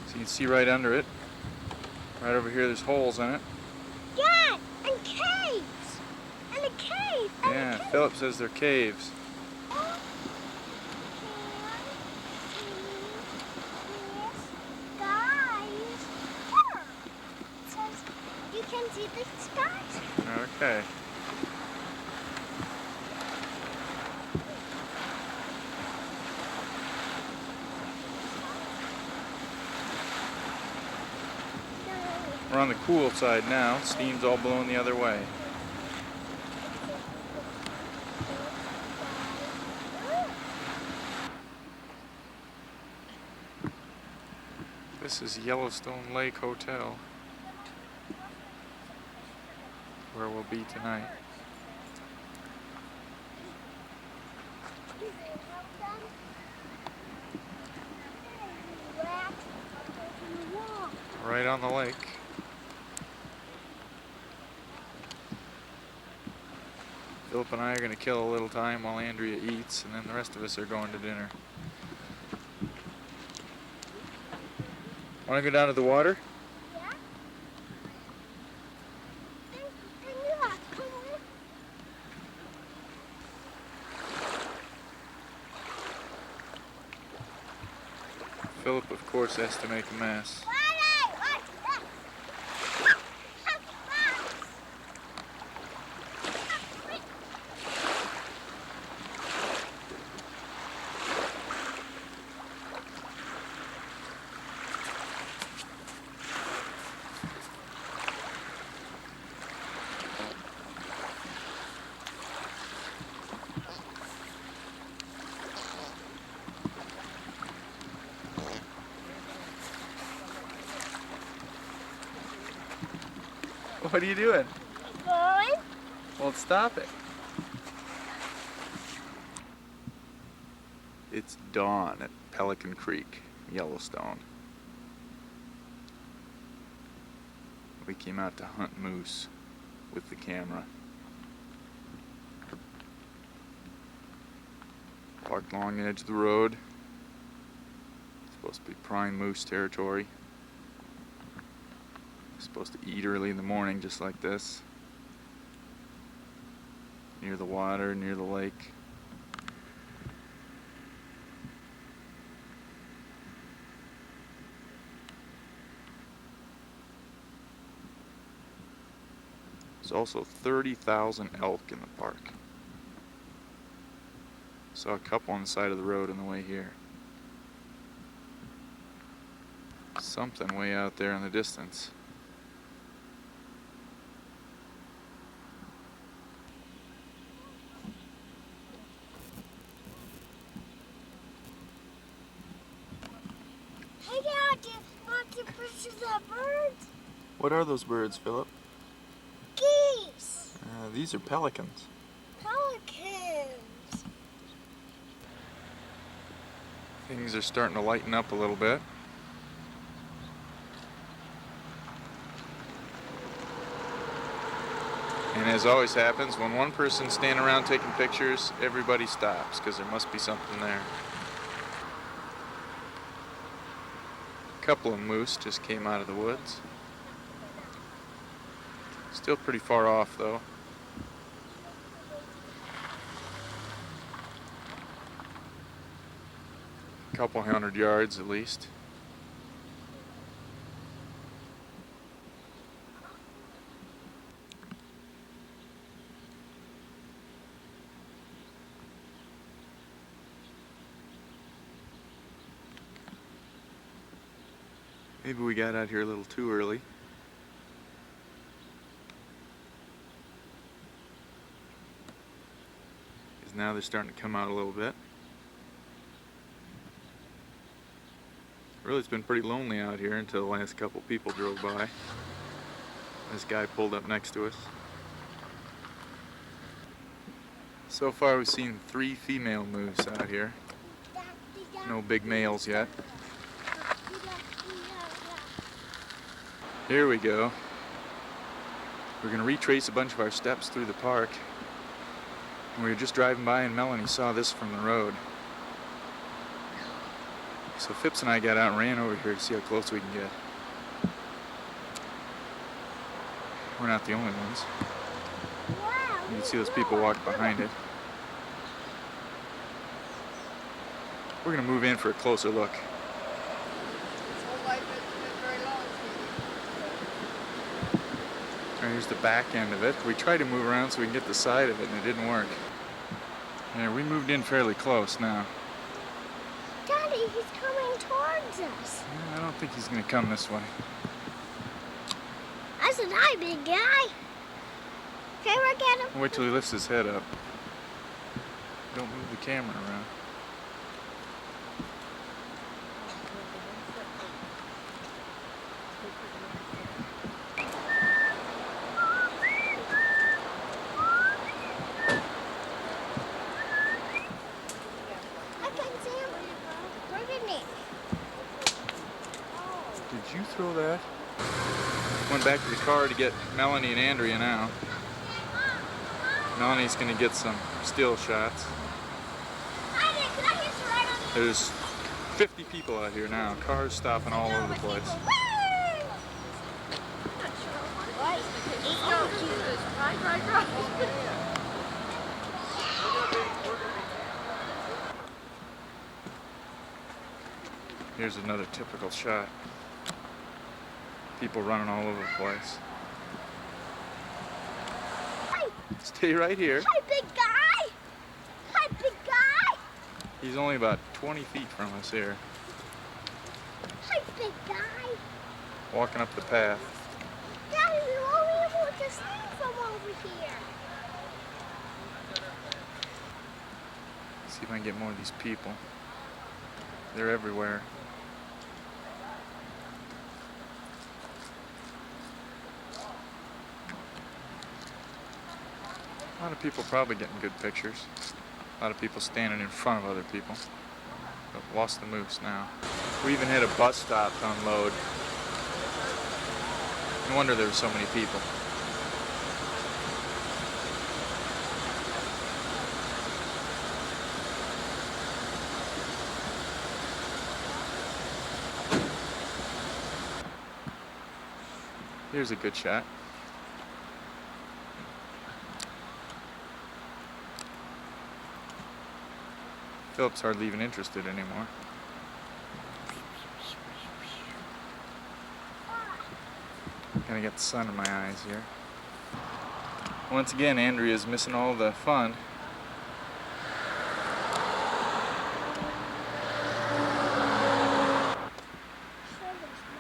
So you can see right under it. Right over here, there's holes in it. Yeah, and caves. And a cave. And Yeah, a cave. Philip says they're caves. You can see the skies. Okay. We're on the cool side now. Steam's all blowing the other way. This is Yellowstone Lake Hotel, where we'll be tonight. Right on the lake. Philip and I are going to kill a little time while Andrea eats, and then the rest of us are going to dinner. Want to go down to the water? Yeah. Then you have to come with. Philip, of course, has to make a mess. What are you doing? Going. Well, stop it. It's dawn at Pelican Creek, Yellowstone. We came out to hunt moose with the camera. Parked along the edge of the road. It's supposed to be prime moose territory. Supposed to eat early in the morning just like this. Near the water, near the lake. There's also 30,000 elk in the park. Saw a couple on the side of the road on the way here. Something way out there in the distance. Hey, Dad, do you want to pictures of birds? What are those birds, Philip? Geese. These are pelicans. Pelicans. Things are starting to lighten up a little bit. And as always happens, when one person's standing around taking pictures, everybody stops because there must be something there. A couple of moose just came out of the woods. Still pretty far off though. A couple 100 yards at least. Maybe we got out here a little too early. Because now they're starting to come out a little bit. Really, it's been pretty lonely out here until the last couple people drove by. This guy pulled up next to us. So far we've seen 3 female moose out here. No big males yet. Here we go. We're going to retrace a bunch of our steps through the park. And we were just driving by and Melanie saw this from the road. So Phipps and I got out and ran over here to see how close we can get. We're not the only ones. Wow. You can see those people walk behind it. We're going to move in for a closer look. His whole life hasn't been very long, sweetie. Here's the back end of it. We tried to move around so we can get the side of it and it didn't work. Yeah, we moved in fairly close now. Daddy, he's coming towards us. I don't think he's going to come this way. I said, hi, big guy. Can I look at him? Wait till he lifts his head up. Don't move the camera around. I can see him. Where did he? Did you throw that? Went back to the car to get Melanie and Andrea now. Melanie's gonna get some still shots. Hi, Nick. Can I hit you right on the There's 50 people out here now. Cars stopping all over the place. Here's another typical shot. People running all over the place. Hi. Stay right here. Hi, big guy. Hi, big guy. He's only about 20 feet from us here, Hi, big guy. walking up the path. Daddy, we won't be able to see from over here. See if I can get more of these people. They're everywhere. A lot of people probably getting good pictures. A lot of people standing in front of other people. But lost the moose now. We even had a bus stop to unload. No wonder there were so many people. Here's a good shot. Philip's hardly even interested anymore. Kind of got the sun in my eyes here. Once again, Andrea's missing all the fun.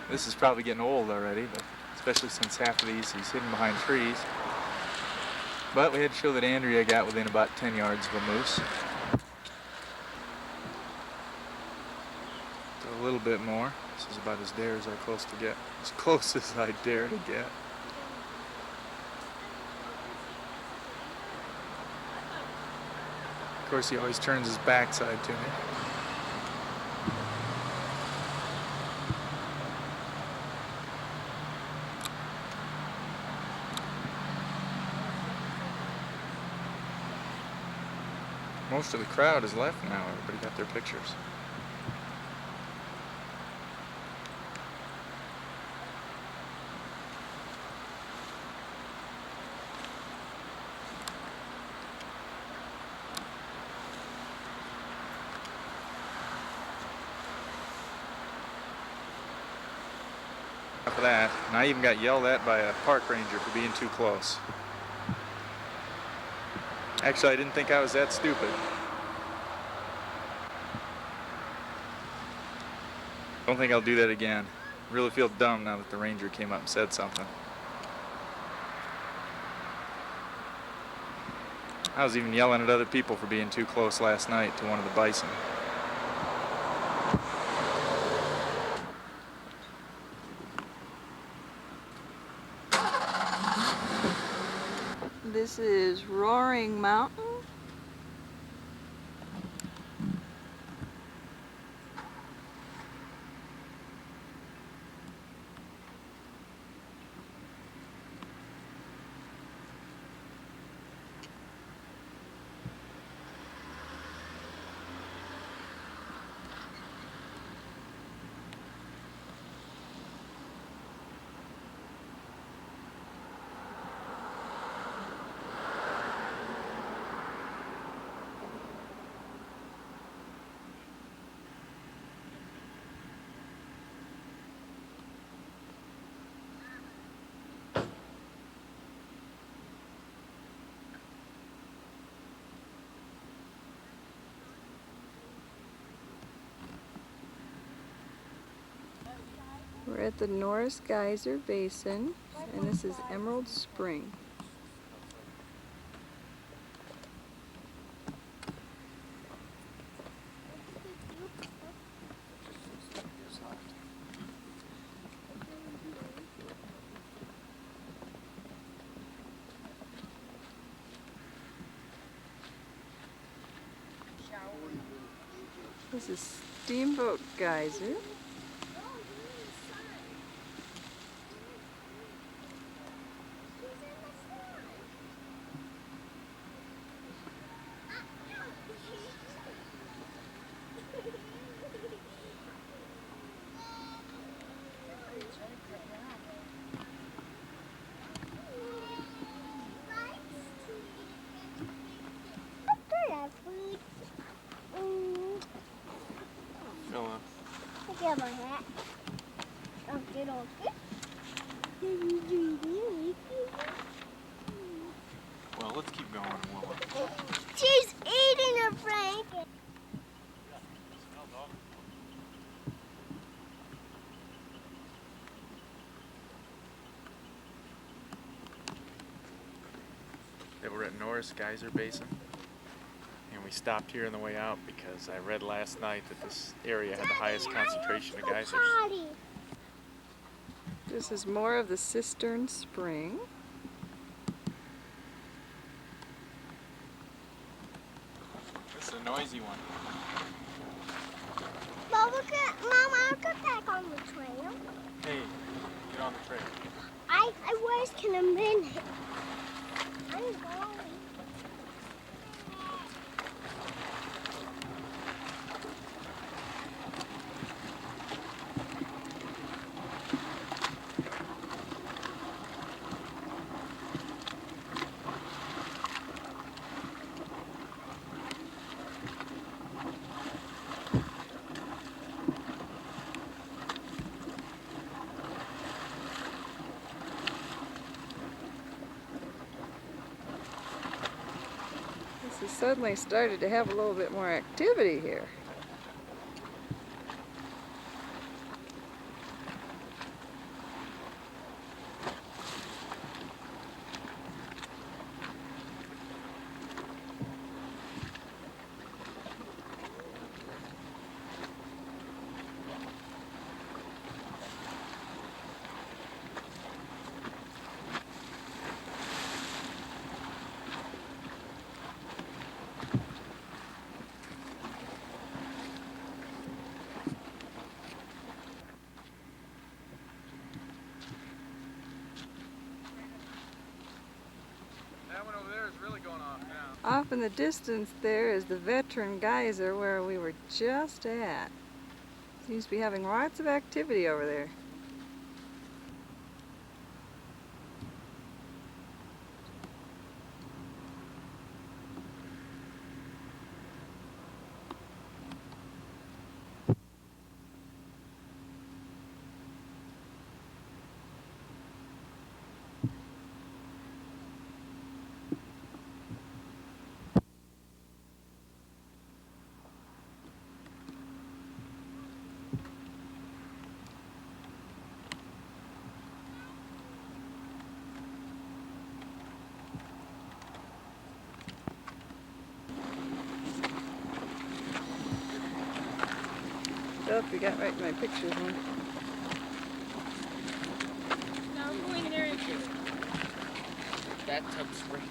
This is probably getting old already, but especially since half of these he's hidden behind trees. But we had to show that Andrea got within about 10 yards of a moose. So a little bit more. This is about as dare as I close to get. As close as I dare to get. Of course, he always turns his backside to me. Most of the crowd is left now. Everybody got their pictures. After that, and I even got yelled at by a park ranger for being too close. Actually, I didn't think I was that stupid. Don't think I'll do that again. Really feel dumb now that the ranger came up and said something. I was even yelling at other people for being too close last night to one of the bison. This is Roaring Mountain. We're at the Norris Geyser Basin, and this is Emerald Spring. This is Steamboat Geyser. Get my hat. Okay. Well, let's keep going. She's eating her blanket. Yeah, we're at Norris Geyser Basin. And we stopped here on the way out because I read last night that this area had the highest concentration of geysers. Potty. This is more of the cistern spring. This is a noisy one. Mom, I'll get back on the trail. Hey, get on the trail. I was in a minute. I'm going. suddenly started to have a little bit more activity here. That one over there is really going off now. Off in the distance there is the veteran geyser where we were just at. Seems to be having lots of activity over there. Oh, you got right in my pictures one. No, I'm going there and see. Bathtub spring.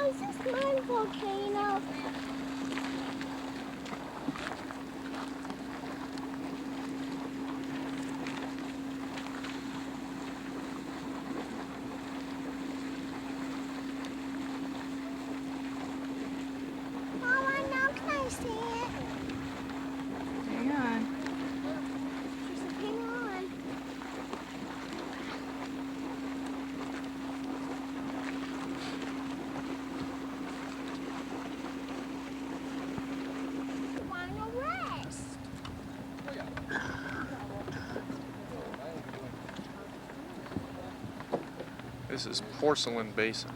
Is this my volcano? Mama, now can I see it? Hang on. Hang on. Wanna rest? This is Porcelain Basin.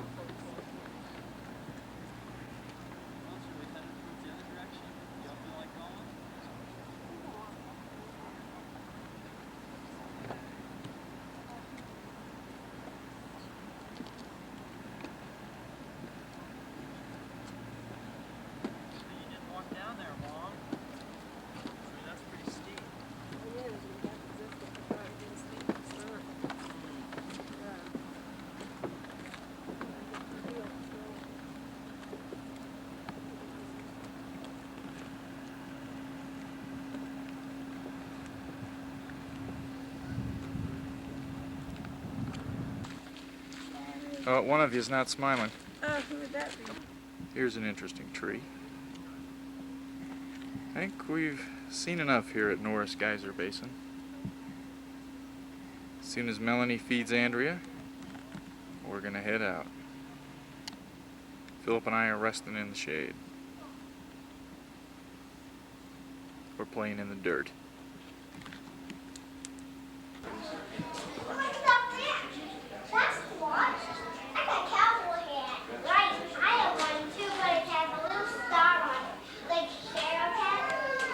Oh, one of you is not smiling. Who would that be? Here's an interesting tree. I think we've seen enough here at Norris Geyser Basin. As soon as Melanie feeds Andrea, we're gonna head out. Philip and I are resting in the shade. We're playing in the dirt. That's what? I got a cowboy hat. Right, I have one too, but it has a little star on it. Like Sheriff hat.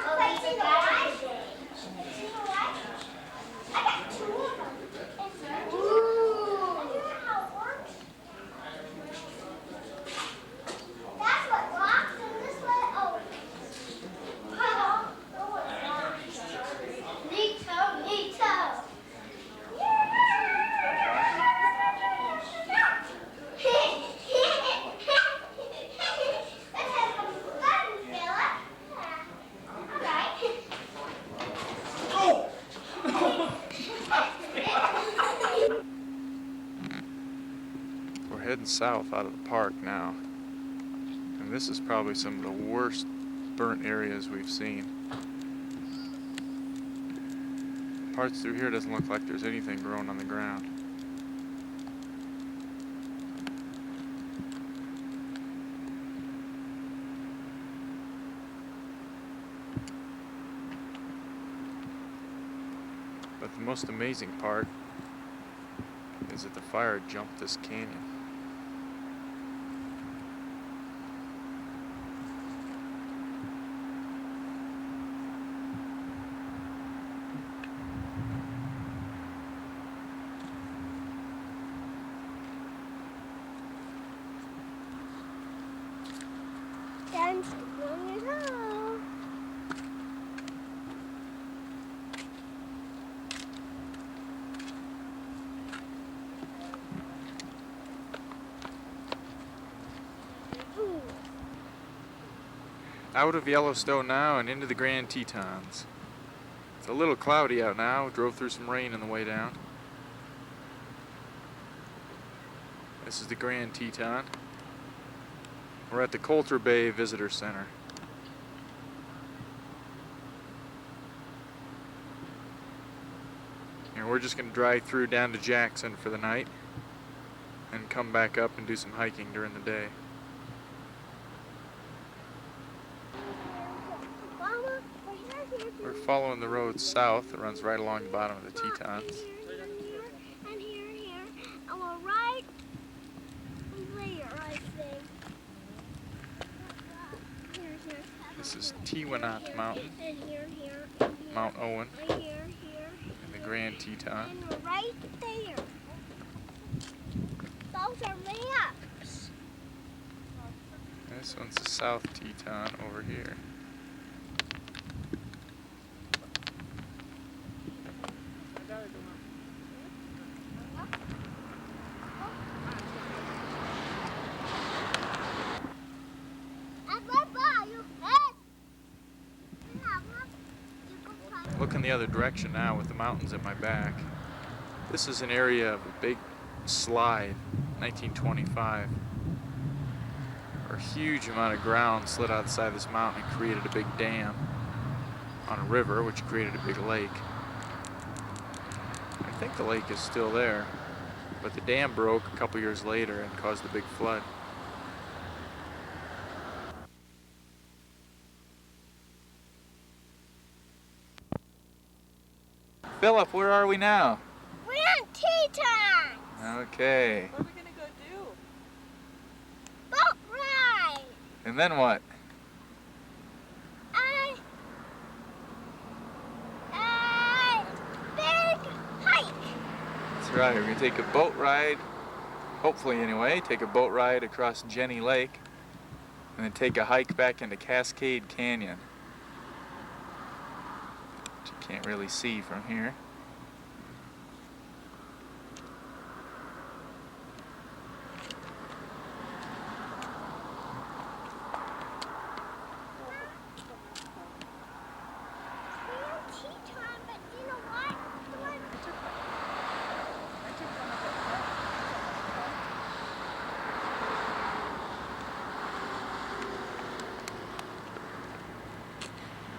Oh, like the guy. You know what? I got two of them. Ooh. You know how it works? That's what locks in this way. Oh. Hello. Neato, neato. We're heading south out of the park now. And this is probably some of the worst burnt areas we've seen. Parts through here doesn't look like there's anything growing on the ground. But the most amazing part is that the fire jumped this canyon. Dance along as well. Out of Yellowstone now and into the Grand Tetons. It's a little cloudy out now. Drove through some rain on the way down. This is the Grand Teton. We're at the Coulter Bay Visitor Center. And we're just going to drive through down to Jackson for the night and come back up and do some hiking during the day. Mama, We're following the road south that runs right along the bottom of the Tetons. and here, and we're right there, I think. Here. This is Tewanat Mountain, And here, Mount Owen, and here, and the Grand Teton. and we're right there. Those are maps. This one's the South Teton over here. Looking the other direction now with the mountains at my back. This is an area of a big slide, 1925. A huge amount of ground slid outside this mountain and created a big dam on a river, which created a big lake. I think the lake is still there, but the dam broke a couple years later and caused a big flood. Philip, where are we now? We're on Tetons. Okay. What are we gonna go do? Boat ride. And then what? Big hike. That's right, we're gonna take a boat ride, hopefully anyway, take a boat ride across Jenny Lake, and then take a hike back into Cascade Canyon, which you can't really see from here. We're on Teton, but you know what?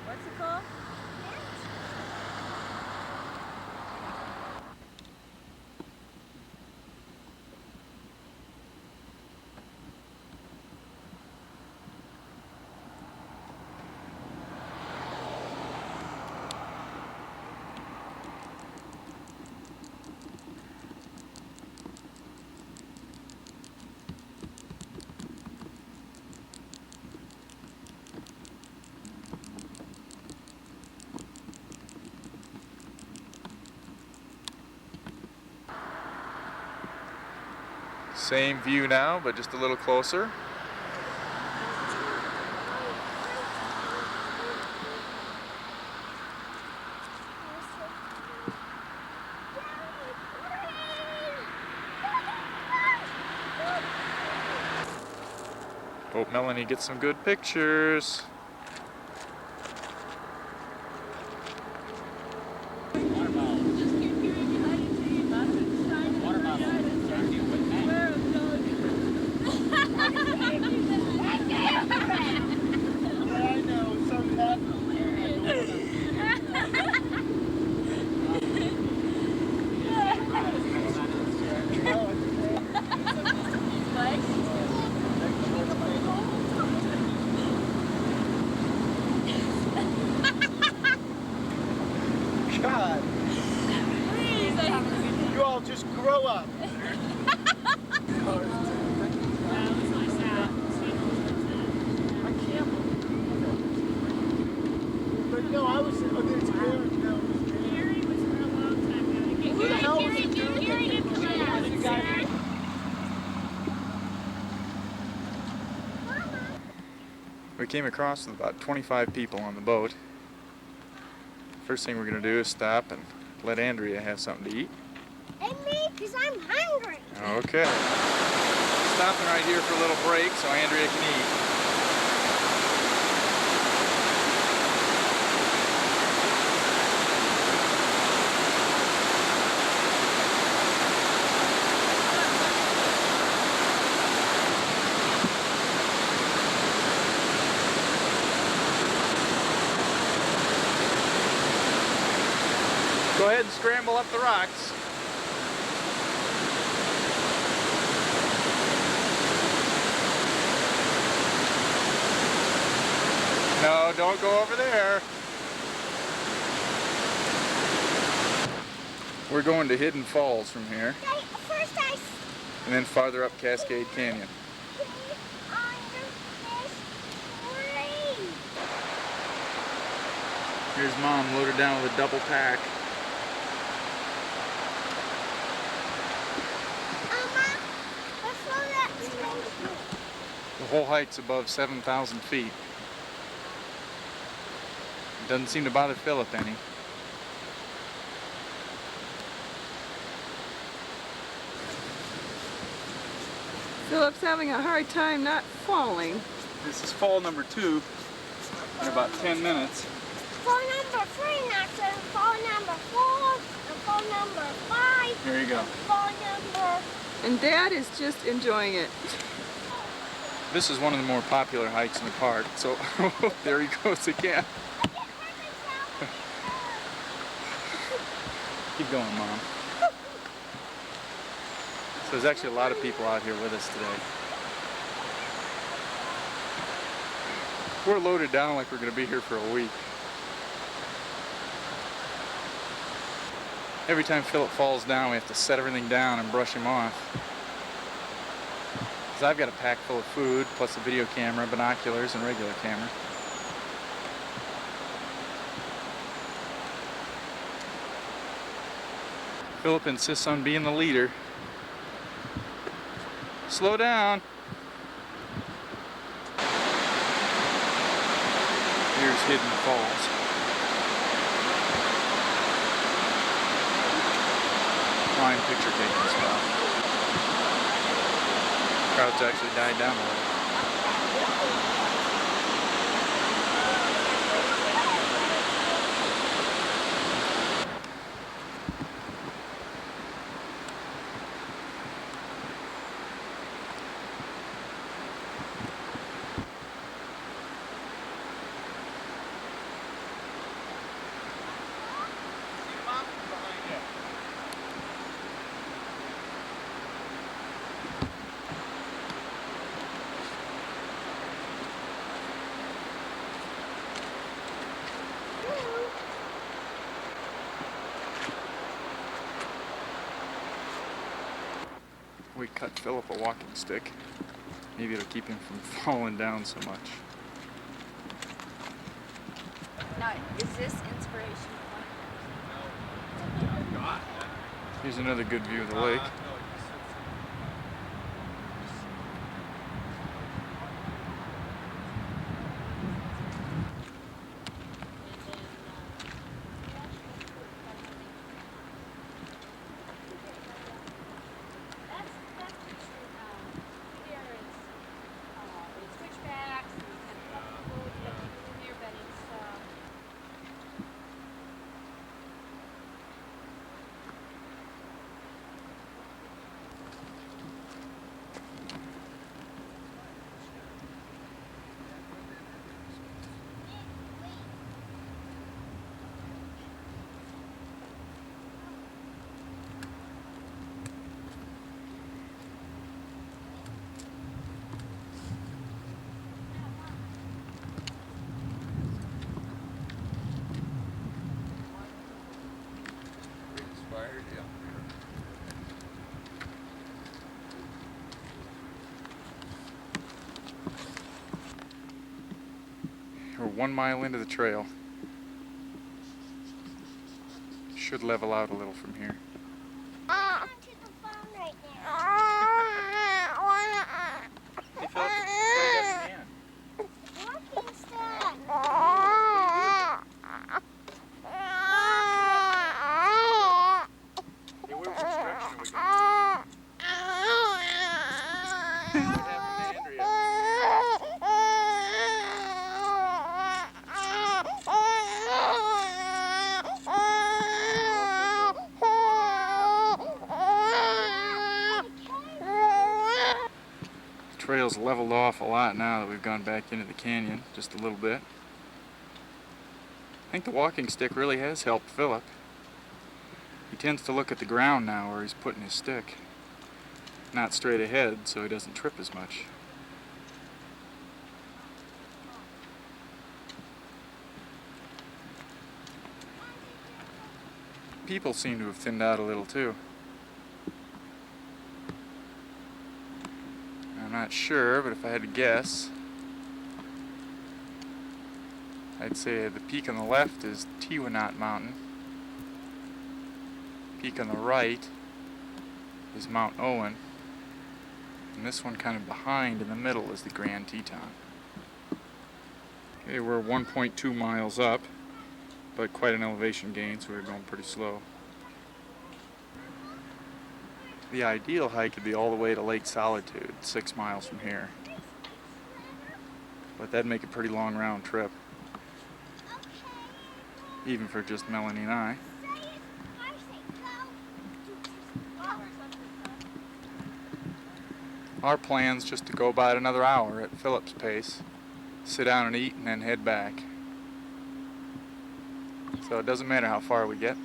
What's it called? Same view now, but just a little closer. Hope Melanie gets some good pictures. Gary was for a long time now. Gary didn't come out. We came across with about 25 people on the boat. First thing we're gonna do is stop and let Andrea have something to eat. And me, because I'm hungry. Okay. Stopping right here for a little break so Andrea can eat. Go ahead and scramble up the rocks. No, don't go over there. We're going to Hidden Falls from here, First I and then farther up Cascade Canyon. ski under this tree. Here's Mom loaded down with a double pack. Mama, let's slow that train. The whole hike's above 7,000 feet. It doesn't seem to bother Philip any. Philip's having a hard time not falling. This is fall number 2 in about 10 minutes. Phone number 3, not so phone number 4, and phone number 5, Here you go. phone number... And Dad is just enjoying it. This is one of the more popular hikes in the park, so there he goes again. Keep going, Mom. So there's actually a lot of people out here with us today. We're loaded down like we're going to be here for a week. Every time Philip falls down, we have to set everything down and brush him off. Because I've got a pack full of food, plus a video camera, binoculars, and regular camera. Philip insists on being the leader. Slow down. Here's Hidden Falls. Fine picture taking spot. Crowd's actually died down a little. We cut Philip a walking stick. Maybe it'll keep him from falling down so much. Now, is this inspiration? Here's another good view of the lake. We're 1 mile into the trail. Should level out a little from here. I'm to the phone right now. Hey, Philip, what do you got in your hand? Walking stick. Hey, where construction are we going? What happened to Andrea? The trail's leveled off a lot now that we've gone back into the canyon, just a little bit. I think the walking stick really has helped Philip. He tends to look at the ground now where he's putting his stick. Not straight ahead, so he doesn't trip as much. People seem to have thinned out a little too. I'm not sure, but if I had to guess, I'd say the peak on the left is Tiwanaut Mountain. Peak on the right is Mount Owen. And this one kind of behind in the middle is the Grand Teton. Okay, we're 1.2 miles up, but quite an elevation gain, so we're going pretty slow. The ideal hike would be all the way to Lake Solitude, 6 miles from here. But that'd make a pretty long round trip, even for just Melanie and I. Our plan's just to go about another hour at Philip's pace, sit down and eat, and then head back. So it doesn't matter how far we get.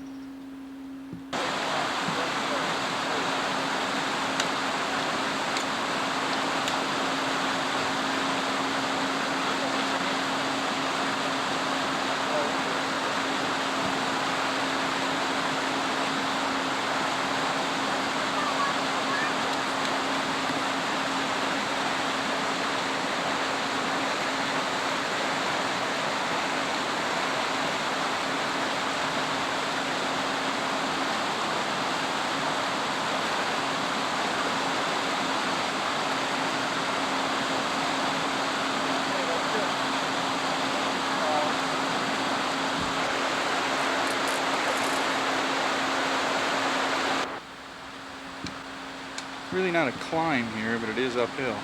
Really not a climb here, but it is uphill.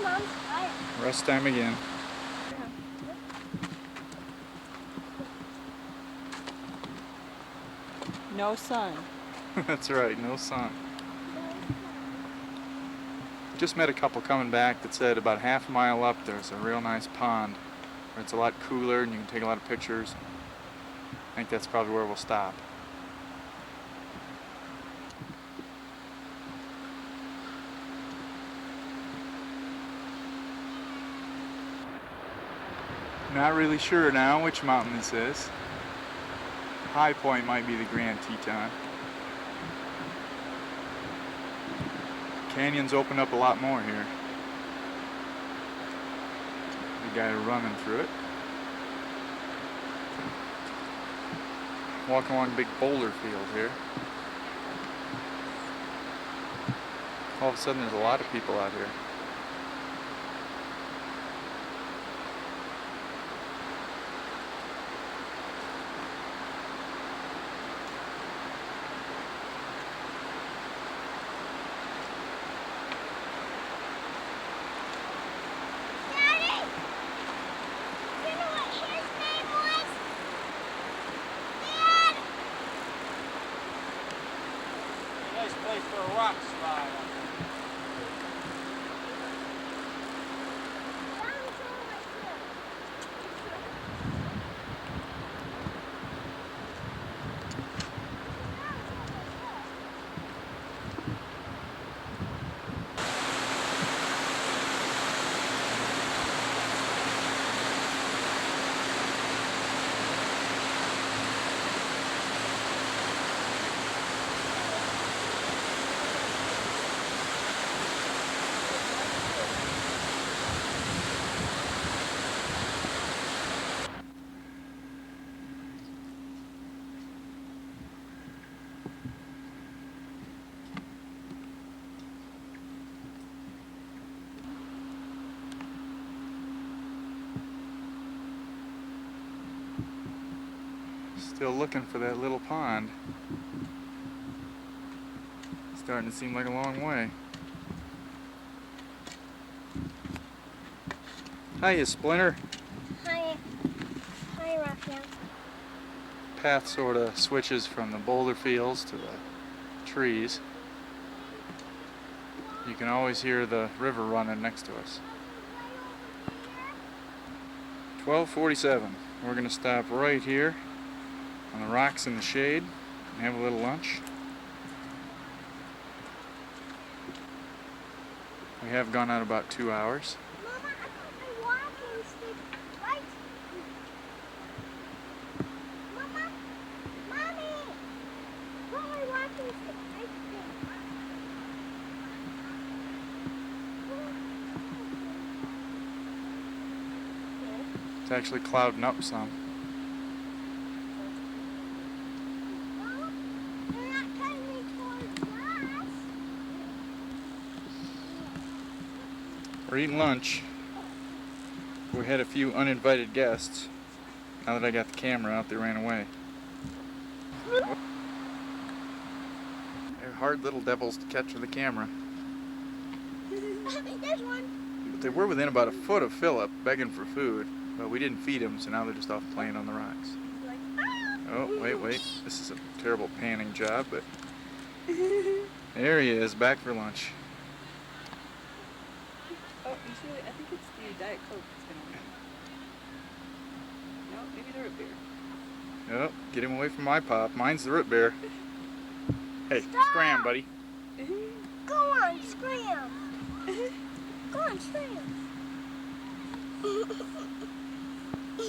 Mom's tired. Rest time again. No sun. That's right, no sun. Just met a couple coming back that said about half a mile up there's a real nice pond where it's a lot cooler and you can take a lot of pictures. I think that's probably where we'll stop. Not really sure now which mountain this is. High point might be the Grand Teton. Canyons open up a lot more here. The guy running through it. Walking along a big boulder field here. All of a sudden there's a lot of people out here. Daddy! You know what his name was? Dad! Nice place for a rock slide. Mom's over here. Still looking for that little pond. Starting to seem like a long way. Hiya, Splinter. Hi. Hi, Raphael. Path sort of switches from the boulder fields to the trees. You can always hear the river running next to us. 12:47. We're going to stop right here on the rocks in the shade and have a little lunch. We have gone out about 2 hours. Mama, I put my walking stick right. Mama, Mommy, put my walking stick right It's actually clouding up some. Mama, you're not cutting me towards us. We're eating lunch. We had a few uninvited guests. Now that I got the camera out, they ran away. They're hard little devils to catch with the camera. There's one. But they were within about a foot of Philip, begging for food. But we didn't feed them, so now they're just off playing on the rocks. Oh, wait. This is a terrible panning job, but there he is, back for lunch. Oh, he's really, I think it's the Diet Coke that's gonna win. No, maybe the root beer. Oh, get him away from my pop. Mine's the root beer. Hey, scram, buddy. Go on, scram. Go on, scram.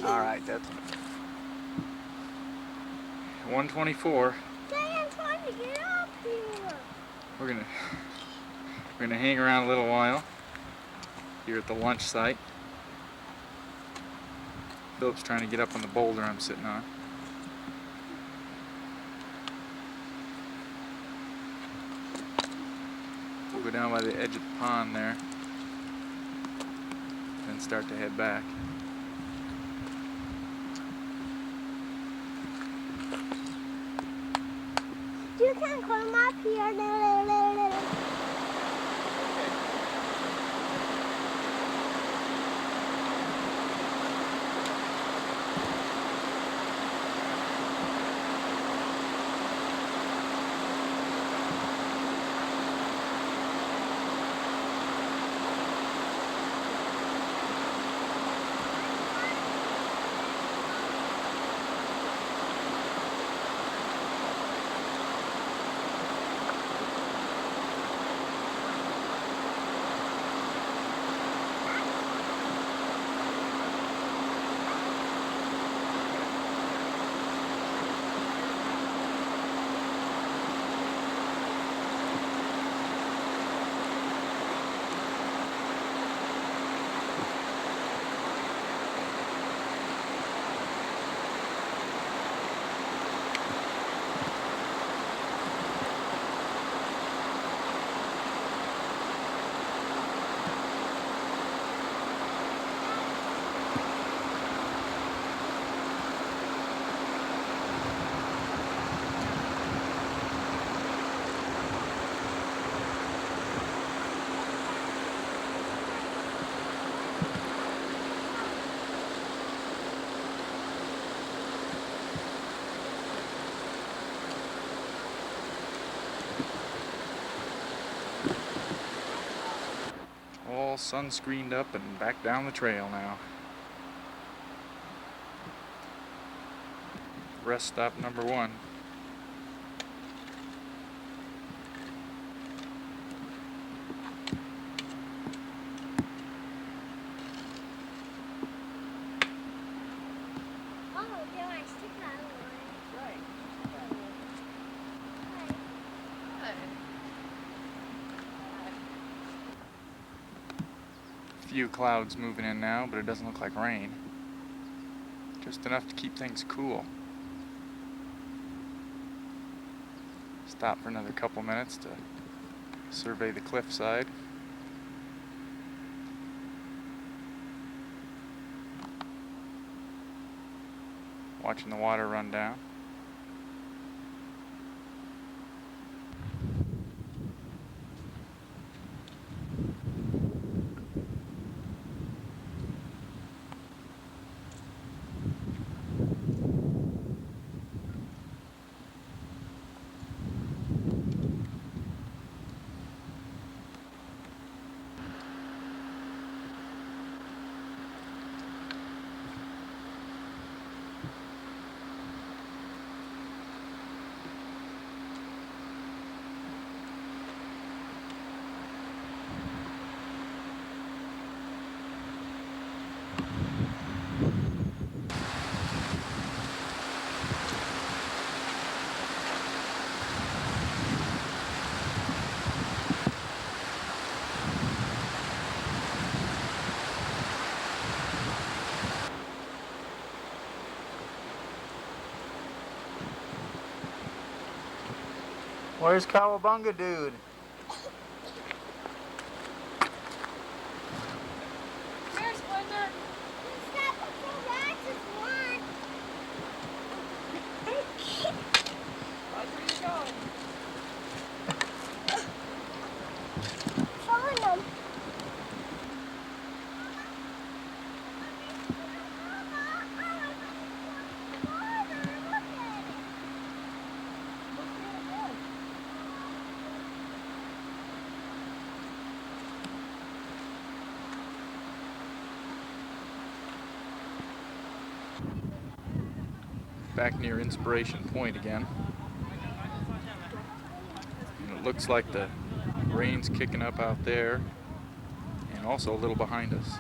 All right, that's 1:24. Dad, I'm trying to get up here. We're gonna hang around a little while here at the lunch site. Philip's trying to get up on the boulder I'm sitting on. We'll go down by the edge of the pond there, then start to head back. You can come up here. All sunscreened up and back down the trail now. Rest stop number 1. Oh, there I stick out one. Right. Few clouds moving in now, but it doesn't look like rain. Just enough to keep things cool. Stop for another couple minutes to survey the cliffside. Watching the water run down. Where's Cowabunga dude? Here, Splinter. Stop before Roxas one. Watch where you're going. Follow them. Back near Inspiration Point again. And it looks like the rain's kicking up out there and also a little behind us.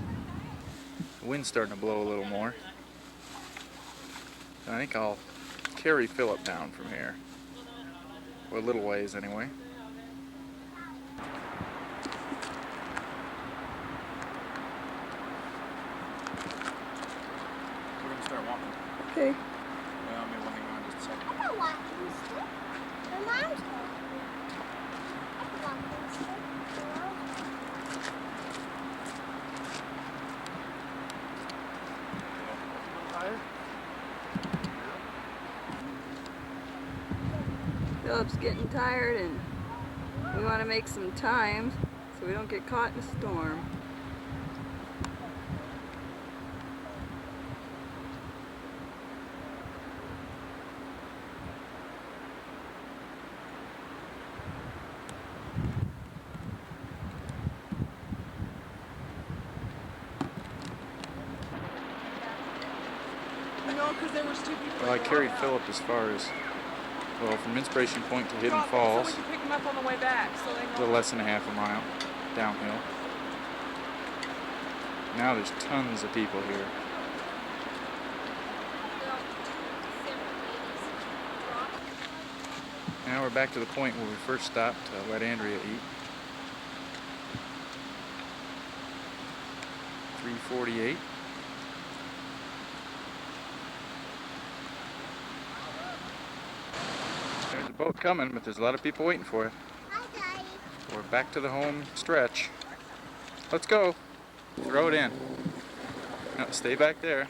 The wind's starting to blow a little more. I think I'll carry Philip down from here. Or a little ways anyway. We're gonna start walking. Okay. Well, maybe we'll hang on just a second. I can walk this stick. My mom's going. I can walk this stick. Philip's getting tired and we want to make some time so we don't get caught in a storm. No, because there was two people. Well, I carried Philip as far as, well, from Inspiration Point to Hidden Falls. So we can pick them up on the way back. So they A know. little less than a half a mile downhill. Now there's tons of people here. Now we're back to the point where we first stopped to let Andrea eat. 3:48. There's a boat coming, but there's a lot of people waiting for it. Hi, Daddy. We're back to the home stretch. Let's go. Throw it in. No, stay back there.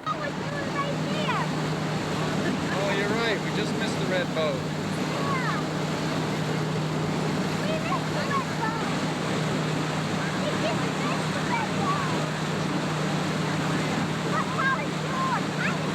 Oh, it's going right there. Oh, you're right. We just missed the red boat. Yeah. We missed the red boat. We just missed the red boat. What color is yours? I can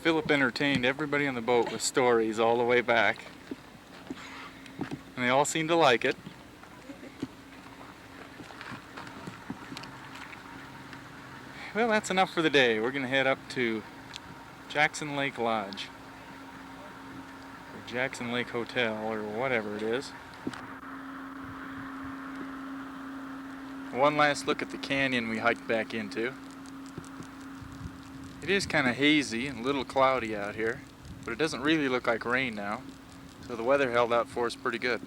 Philip entertained everybody on the boat with stories all the way back. And they all seemed to like it. Well, that's enough for the day. We're going to head up to Jackson Lake Lodge. Or Jackson Lake Hotel, or whatever it is. One last look at the canyon we hiked back into. It is kind of hazy and a little cloudy out here, but it doesn't really look like rain now, so the weather held out for us pretty good.